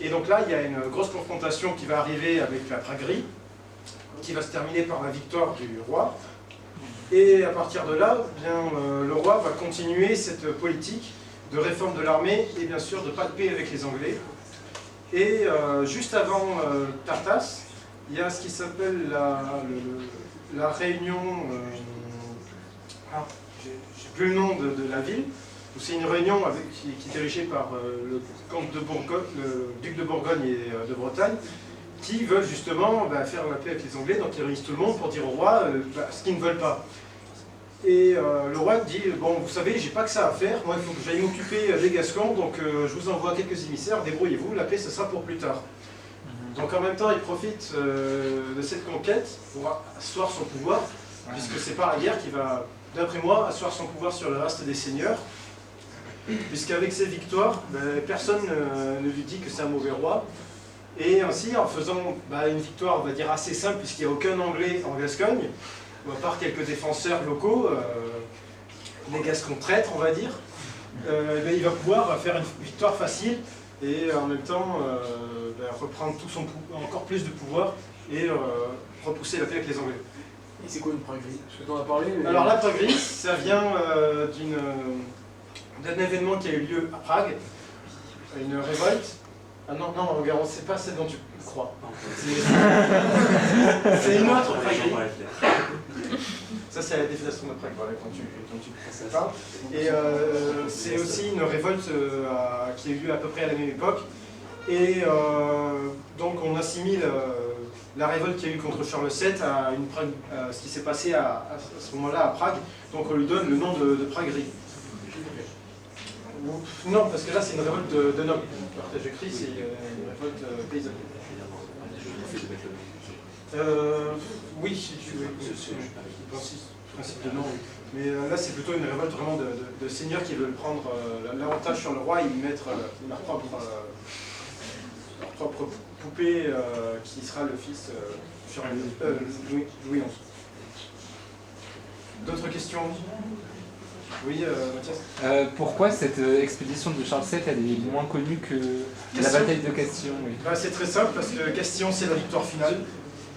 Et donc là, il y a une grosse confrontation qui va arriver avec la praguerie, qui va se terminer par la victoire du roi. Et à partir de là, le roi va continuer cette politique de réforme de l'armée et bien sûr de pas de paix avec les Anglais. Et juste avant Tartas, il y a ce qui s'appelle la réunion, j'ai plus le nom de la ville, où c'est une réunion qui est dirigée par le duc de Bourgogne et de Bretagne, qui veulent justement faire la paix avec les Anglais, donc ils réunissent tout le monde pour dire au roi ce qu'ils ne veulent pas. Et le roi dit, bon vous savez, j'ai pas que ça à faire, moi il faut que j'aille m'occuper des Gascons, donc je vous envoie quelques émissaires, débrouillez-vous, la paix ce sera pour plus tard. Donc en même temps il profite de cette conquête pour asseoir son pouvoir, puisque c'est pas la guerre qui va, d'après moi, asseoir son pouvoir sur le reste des seigneurs, puisqu'avec ses victoires, personne ne lui dit que c'est un mauvais roi. Et ainsi, en faisant une victoire, on va dire, assez simple, puisqu'il n'y a aucun Anglais en Gascogne, à part quelques défenseurs locaux, les Gascons traîtres, on va dire, il va pouvoir faire une victoire facile et en même temps reprendre encore plus de pouvoir et repousser la paix avec les Anglais. Et c'est quoi une praguerie? Parce que tu en as parlé. Mais... Alors la praguerie, ça vient d'un événement qui a eu lieu à Prague, une révolte. Ah non, regarde, c'est pas celle dont tu crois. C'est une autre praguerie. Ça, c'est la défenestration de Prague, voilà, quand tu parles. Et c'est aussi une révolte qui a eu lieu à peu près à la même époque. Et donc, on assimile la révolte qu'il y a eu contre Charles VII à ce qui s'est passé à ce moment-là à Prague. Donc, on lui donne le nom de praguerie. Non, parce que là, c'est une révolte de nobles. Partage écrit, c'est une révolte paysanne. Oui, si tu veux. C'est le principe de nom. Mais là, c'est plutôt une révolte vraiment de seigneurs qui veulent prendre l'avantage sur le roi et y mettre leur propre poupée qui sera le fils sur Louis XI. D'autres questions? Oui, Mathias. Pourquoi cette expédition de Charles VII elle est moins connue que la bataille de Castillon? Oui. C'est très simple parce que Castillon c'est la victoire finale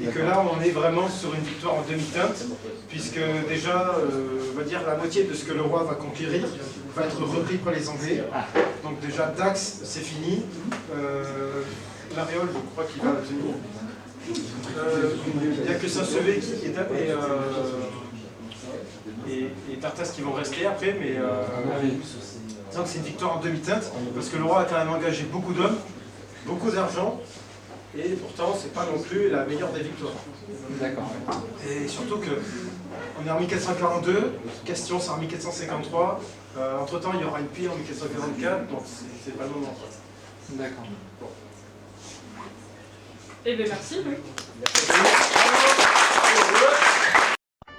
et que là on est vraiment sur une victoire en demi-teinte puisque déjà on va dire la moitié de ce que le roi va conquérir va être repris par les Anglais. Donc déjà Dax c'est fini, l'Aréole je crois qu'il va tenir. Il n'y a que Saint-Sevé qui est et Tartas qui vont rester après, mais donc c'est une victoire en demi-teinte, parce que le roi a quand même engagé beaucoup d'hommes, beaucoup d'argent, et pourtant c'est pas non plus la meilleure des victoires. D'accord. Et surtout que on est en 1442, Castillon c'est en 1453, entre temps il y aura une paix en 1444, donc c'est pas le moment. D'accord. Bon. Eh bien merci.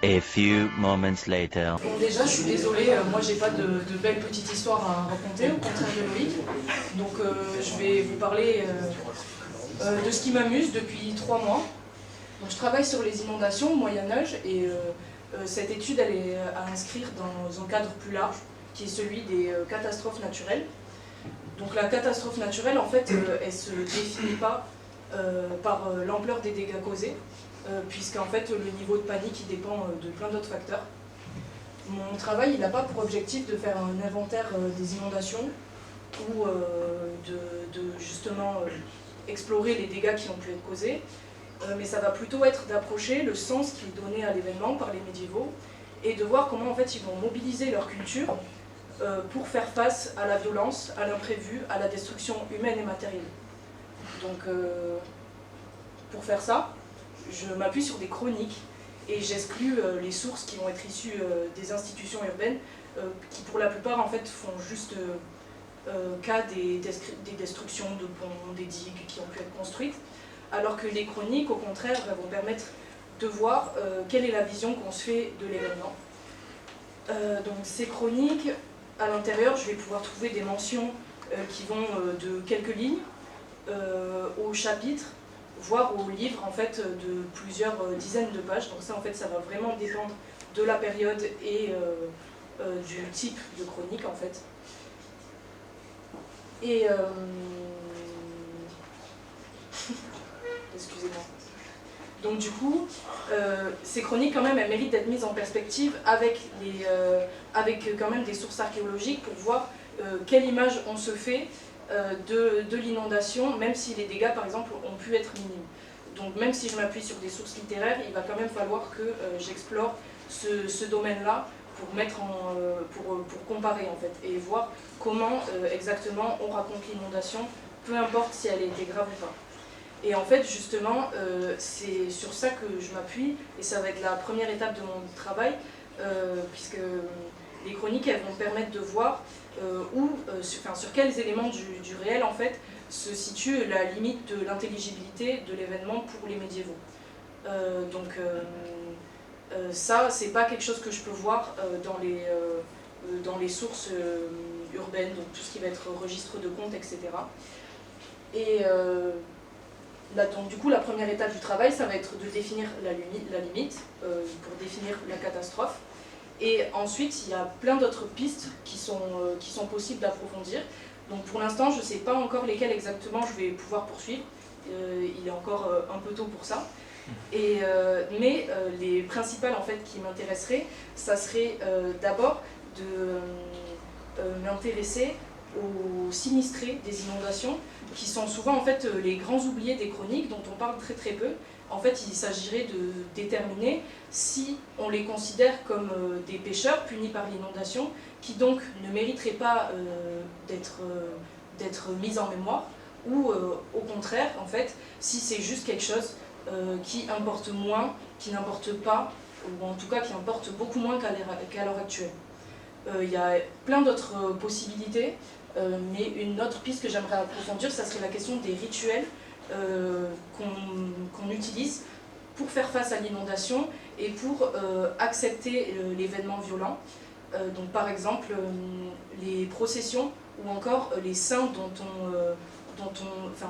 A few moments later. Bon, déjà, je suis désolée, moi j'ai pas de belle petite histoire à raconter, au contraire de Loïc. Donc je vais vous parler de ce qui m'amuse depuis 3 mois. Donc, je travaille sur les inondations au Moyen-Âge et cette étude elle est à inscrire dans un cadre plus large qui est celui des catastrophes naturelles. Donc la catastrophe naturelle, en fait, elle ne se définit pas par l'ampleur des dégâts causés, puisqu'en fait le niveau de panique il dépend de plein d'autres facteurs. Mon travail il n'a pas pour objectif de faire un inventaire des inondations ou de justement explorer les dégâts qui ont pu être causés, mais ça va plutôt être d'approcher le sens qui est donné à l'événement par les médiévaux et de voir comment en fait ils vont mobiliser leur culture pour faire face à la violence, à l'imprévu, à la destruction humaine et matérielle. Donc pour faire ça, je m'appuie sur des chroniques et j'exclus les sources qui vont être issues des institutions urbaines qui pour la plupart en fait font juste cas des destructions de ponts, des digues qui ont pu être construites, alors que les chroniques au contraire vont permettre de voir quelle est la vision qu'on se fait de l'événement. Donc ces chroniques, à l'intérieur, je vais pouvoir trouver des mentions qui vont de quelques lignes au chapitre, voire au livre en fait, de plusieurs dizaines de pages. Donc ça, en fait, ça va vraiment dépendre de la période et du type de chronique, en fait. Et... excusez-moi. Donc du coup, ces chroniques quand même, elles méritent d'être mises en perspective avec quand même des sources archéologiques pour voir quelle image on se fait de l'inondation, même si les dégâts par exemple ont pu être minimes. Donc même si je m'appuie sur des sources littéraires, il va quand même falloir que j'explore ce domaine-là pour comparer en fait, et voir comment exactement on raconte l'inondation, peu importe si elle a été grave ou pas. Et en fait, justement, c'est sur ça que je m'appuie, et ça va être la première étape de mon travail, puisque les chroniques, elles vont permettre de voir sur quels éléments du réel, en fait, se situe la limite de l'intelligibilité de l'événement pour les médiévaux. Ça, c'est pas quelque chose que je peux voir dans les sources urbaines, donc tout ce qui va être registre de comptes, etc. Et là, donc, du coup, la première étape du travail, ça va être de définir la limite pour définir la catastrophe. Et ensuite, il y a plein d'autres pistes qui sont possibles d'approfondir. Donc pour l'instant, je ne sais pas encore lesquelles exactement je vais pouvoir poursuivre. Il est encore un peu tôt pour ça. Mais les principales en fait, qui m'intéresseraient, ça serait d'abord de m'intéresser aux sinistrés des inondations, qui sont souvent en fait les grands oubliés des chroniques, dont on parle très très peu. En fait, il s'agirait de déterminer si on les considère comme des pêcheurs punis par l'inondation, qui donc ne mériteraient pas d'être mis en mémoire, ou au contraire, en fait, si c'est juste quelque chose qui importe moins, qui n'importe pas, ou en tout cas qui importe beaucoup moins qu'à l'heure actuelle. Il y a plein d'autres possibilités, mais une autre piste que j'aimerais approfondir, ça serait la question des rituels qu'on utilise pour faire face à l'inondation et pour accepter l'événement violent. Donc par exemple, les processions ou encore les saints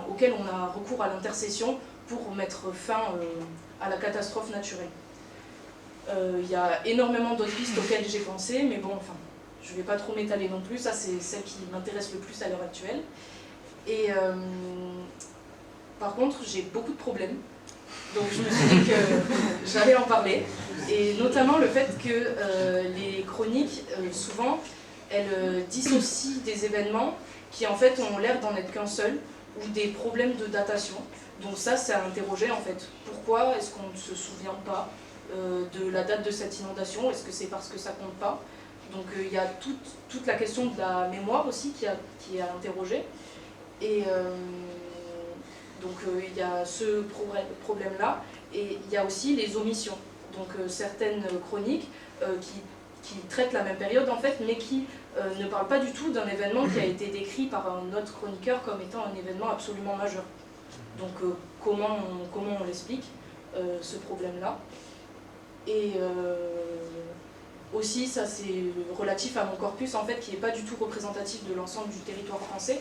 auxquels on a recours à l'intercession pour mettre fin à la catastrophe naturelle. Il y a énormément d'autres pistes auxquelles j'ai pensé, mais bon, enfin, je ne vais pas trop m'étaler non plus, ça c'est celle qui m'intéresse le plus à l'heure actuelle. Et par contre, j'ai beaucoup de problèmes, donc je me suis dit que j'allais en parler, et notamment le fait que les chroniques, souvent, elles dissocient des événements qui en fait ont l'air d'en être qu'un seul, ou des problèmes de datation. Donc ça, c'est à interroger en fait. Pourquoi est-ce qu'on ne se souvient pas de la date de cette inondation? Est-ce que c'est parce que ça compte pas? Donc il y a toute la question de la mémoire aussi qui est à interroger. Et donc il y a ce problème-là, et il y a aussi les omissions. Donc certaines chroniques qui traitent la même période en fait, mais qui ne parlent pas du tout d'un événement qui a été décrit par un autre chroniqueur comme étant un événement absolument majeur. Donc comment on l'explique, ce problème-là. Et aussi, ça c'est relatif à mon corpus en fait, qui n'est pas du tout représentatif de l'ensemble du territoire français.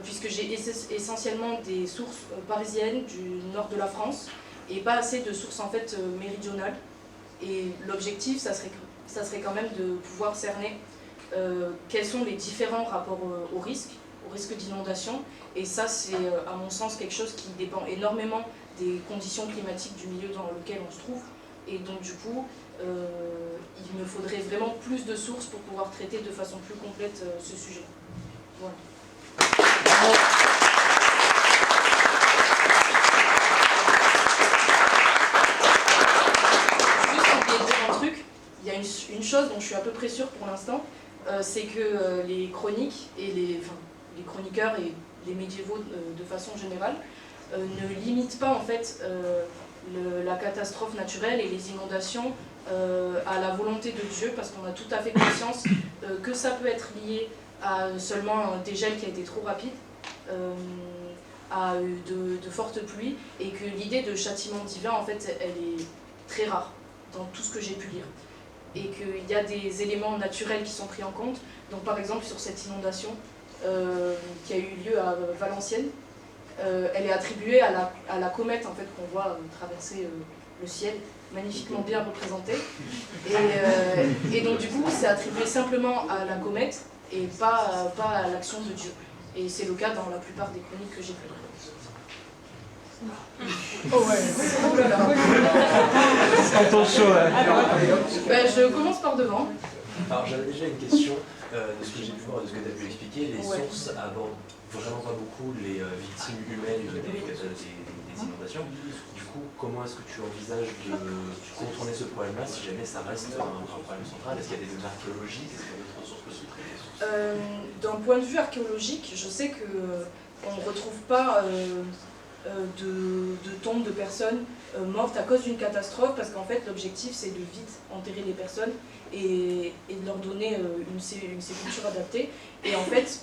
puisque j'ai essentiellement des sources parisiennes du nord de la France et pas assez de sources en fait méridionales. Et l'objectif, ça serait quand même de pouvoir cerner quels sont les différents rapports au risque d'inondation. Et ça, c'est à mon sens quelque chose qui dépend énormément des conditions climatiques du milieu dans lequel on se trouve. Et donc du coup, il me faudrait vraiment plus de sources pour pouvoir traiter de façon plus complète ce sujet. Voilà. Juste oublié de dire un truc, il y a une chose dont je suis à peu près sûre pour l'instant, c'est que les chroniques et les chroniqueurs et les médiévaux de façon générale ne limitent pas en fait la catastrophe naturelle et les inondations à la volonté de Dieu, parce qu'on a tout à fait conscience que ça peut être lié à seulement un dégel qui a été trop rapide, à de fortes pluies, et que l'idée de châtiment divin, en fait, elle est très rare dans tout ce que j'ai pu lire. Et qu'il y a des éléments naturels qui sont pris en compte. Donc par exemple sur cette inondation qui a eu lieu à Valenciennes, elle est attribuée à la comète en fait, qu'on voit traverser le ciel, magnifiquement bien représentée. Et donc du coup c'est attribué simplement à la comète et pas à l'action de Dieu. Et c'est le cas dans la plupart des chroniques que j'ai pu lire. Oh ouais. Oh là là. Attention, Ben, je commence par devant. Alors j'avais déjà une question de ce que j'ai pu voir, de ce que tu as pu expliquer. Les sources abordent vraiment pas beaucoup les victimes humaines des inondations. Du coup, comment est-ce que tu envisages de contourner ce problème-là si jamais ça reste un problème central? Est-ce qu'il y a des données archéologiques? Est-ce qu'il y a d'autres sources possibles? D'un point de vue archéologique, je sais qu'on ne retrouve pas de tombes de personnes mortes à cause d'une catastrophe, parce qu'en fait l'objectif c'est de vite enterrer les personnes et de leur donner une sépulture adaptée, et en fait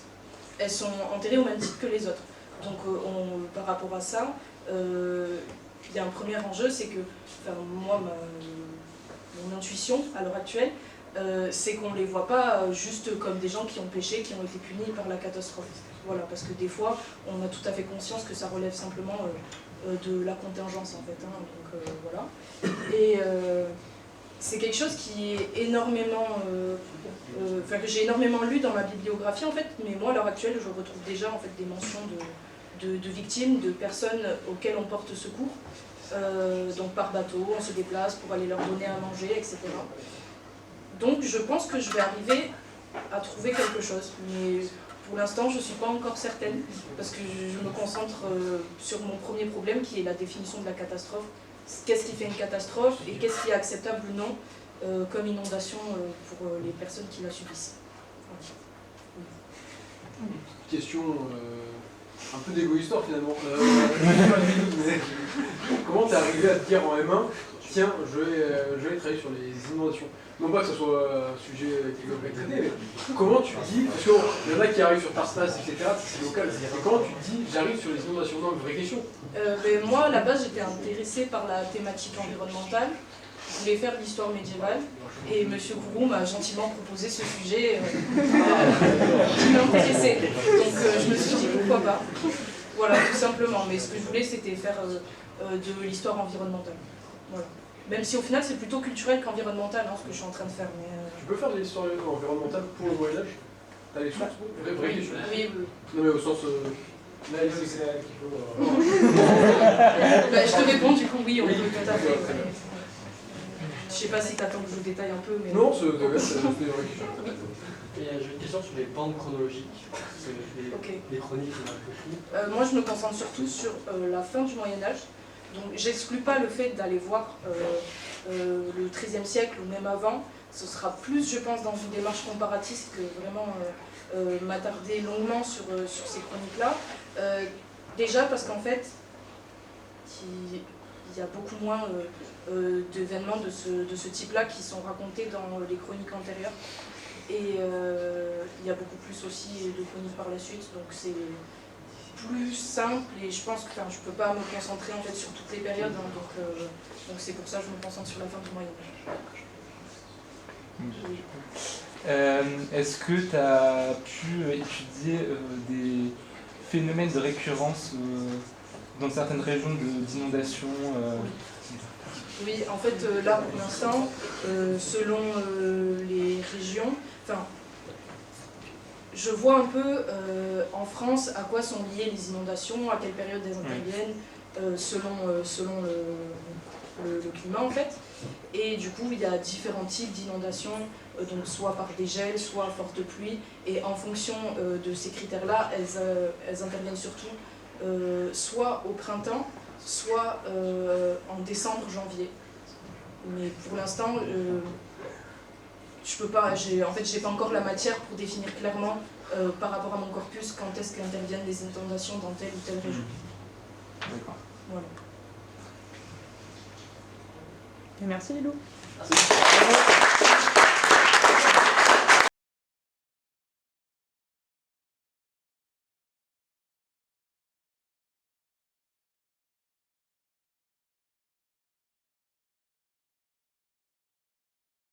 elles sont enterrées au même titre que les autres. Donc par rapport à ça, il y a un premier enjeu, c'est que moi, mon intuition à l'heure actuelle, c'est qu'on ne les voit pas juste comme des gens qui ont péché, qui ont été punis par la catastrophe. Voilà, parce que des fois, on a tout à fait conscience que ça relève simplement de la contingence, en fait. Hein, donc voilà. Et c'est quelque chose qui est énormément, que j'ai énormément lu dans ma bibliographie, en fait. Mais moi, à l'heure actuelle, je retrouve déjà en fait des mentions de victimes, de personnes auxquelles on porte secours. Donc par bateau, on se déplace pour aller leur donner à manger, etc. Donc je pense que je vais arriver à trouver quelque chose, mais pour l'instant je ne suis pas encore certaine, parce que je me concentre sur mon premier problème qui est la définition de la catastrophe. Qu'est-ce qui fait une catastrophe et qu'est-ce qui est acceptable ou non comme inondation pour les personnes qui la subissent. Voilà. Question un peu d'égo-histoire finalement. Comment t'es arrivé à te dire en M1, tiens, je vais travailler sur les inondations? Non pas que ce soit un sujet qui doit être traité, mais comment tu te dis, parce qu'il y en a qui arrivent sur Tarspas, etc., c'est local, et comment tu te dis, j'arrive sur les inondations? Non, une vraie question. Moi, à la base, j'étais intéressée par la thématique environnementale. Je voulais faire l'histoire médiévale, et M. Gourou m'a gentiment proposé ce sujet qui m'intéressait. Donc je me suis dit pourquoi pas. Voilà, tout simplement. Mais ce que je voulais, c'était faire de l'histoire environnementale. Voilà. Même si au final, c'est plutôt culturel qu'environnemental, hein, ce que je suis en train de faire. Mais, Tu peux faire de l'histoire environnementale pour le Moyen-Âge? T'as les sources? Vraie question. Oui. Non mais au sens... Là, c'est elle qu'il faut... Je te réponds du coup, oui, on peut tout à fait. Je sais pas si t'attends que je vous détaille un peu, mais... Non, c'est une vraie question. Et j'ai une question sur les bandes chronologiques. Les chroniques, il y en a beaucoup. Moi, je me concentre surtout sur la fin du Moyen-Âge. Donc, j'exclus pas le fait d'aller voir le XIIIe siècle ou même avant. Ce sera plus, je pense, dans une démarche comparatiste que vraiment m'attarder longuement sur ces chroniques-là. Déjà parce qu'en fait, il y a beaucoup moins d'événements de ce type-là qui sont racontés dans les chroniques antérieures. Et il y a beaucoup plus aussi de chroniques par la suite, donc c'est plus simple et je pense que je ne peux pas me concentrer en fait sur toutes les périodes, hein, donc c'est pour ça que je me concentre sur la fin du Moyen-Âge. Est-ce que tu as pu étudier phénomène de récurrence dans certaines régions d'inondation Oui, en fait, là, pour l'instant, selon les régions, enfin, je vois un peu en France à quoi sont liées les inondations, à quelle période elles interviennent, selon le climat, en fait. Et du coup, il y a différents types d'inondations, donc soit par des gels, soit à forte pluie. Et en fonction de ces critères-là, elles interviennent surtout soit au printemps, soit en décembre, janvier. Mais pour l'instant, je peux pas, en fait, j'ai pas encore la matière pour définir clairement par rapport à mon corpus quand est-ce qu'interviennent les inondations dans telle ou telle région. D'accord. Voilà. Merci Lilou. Merci.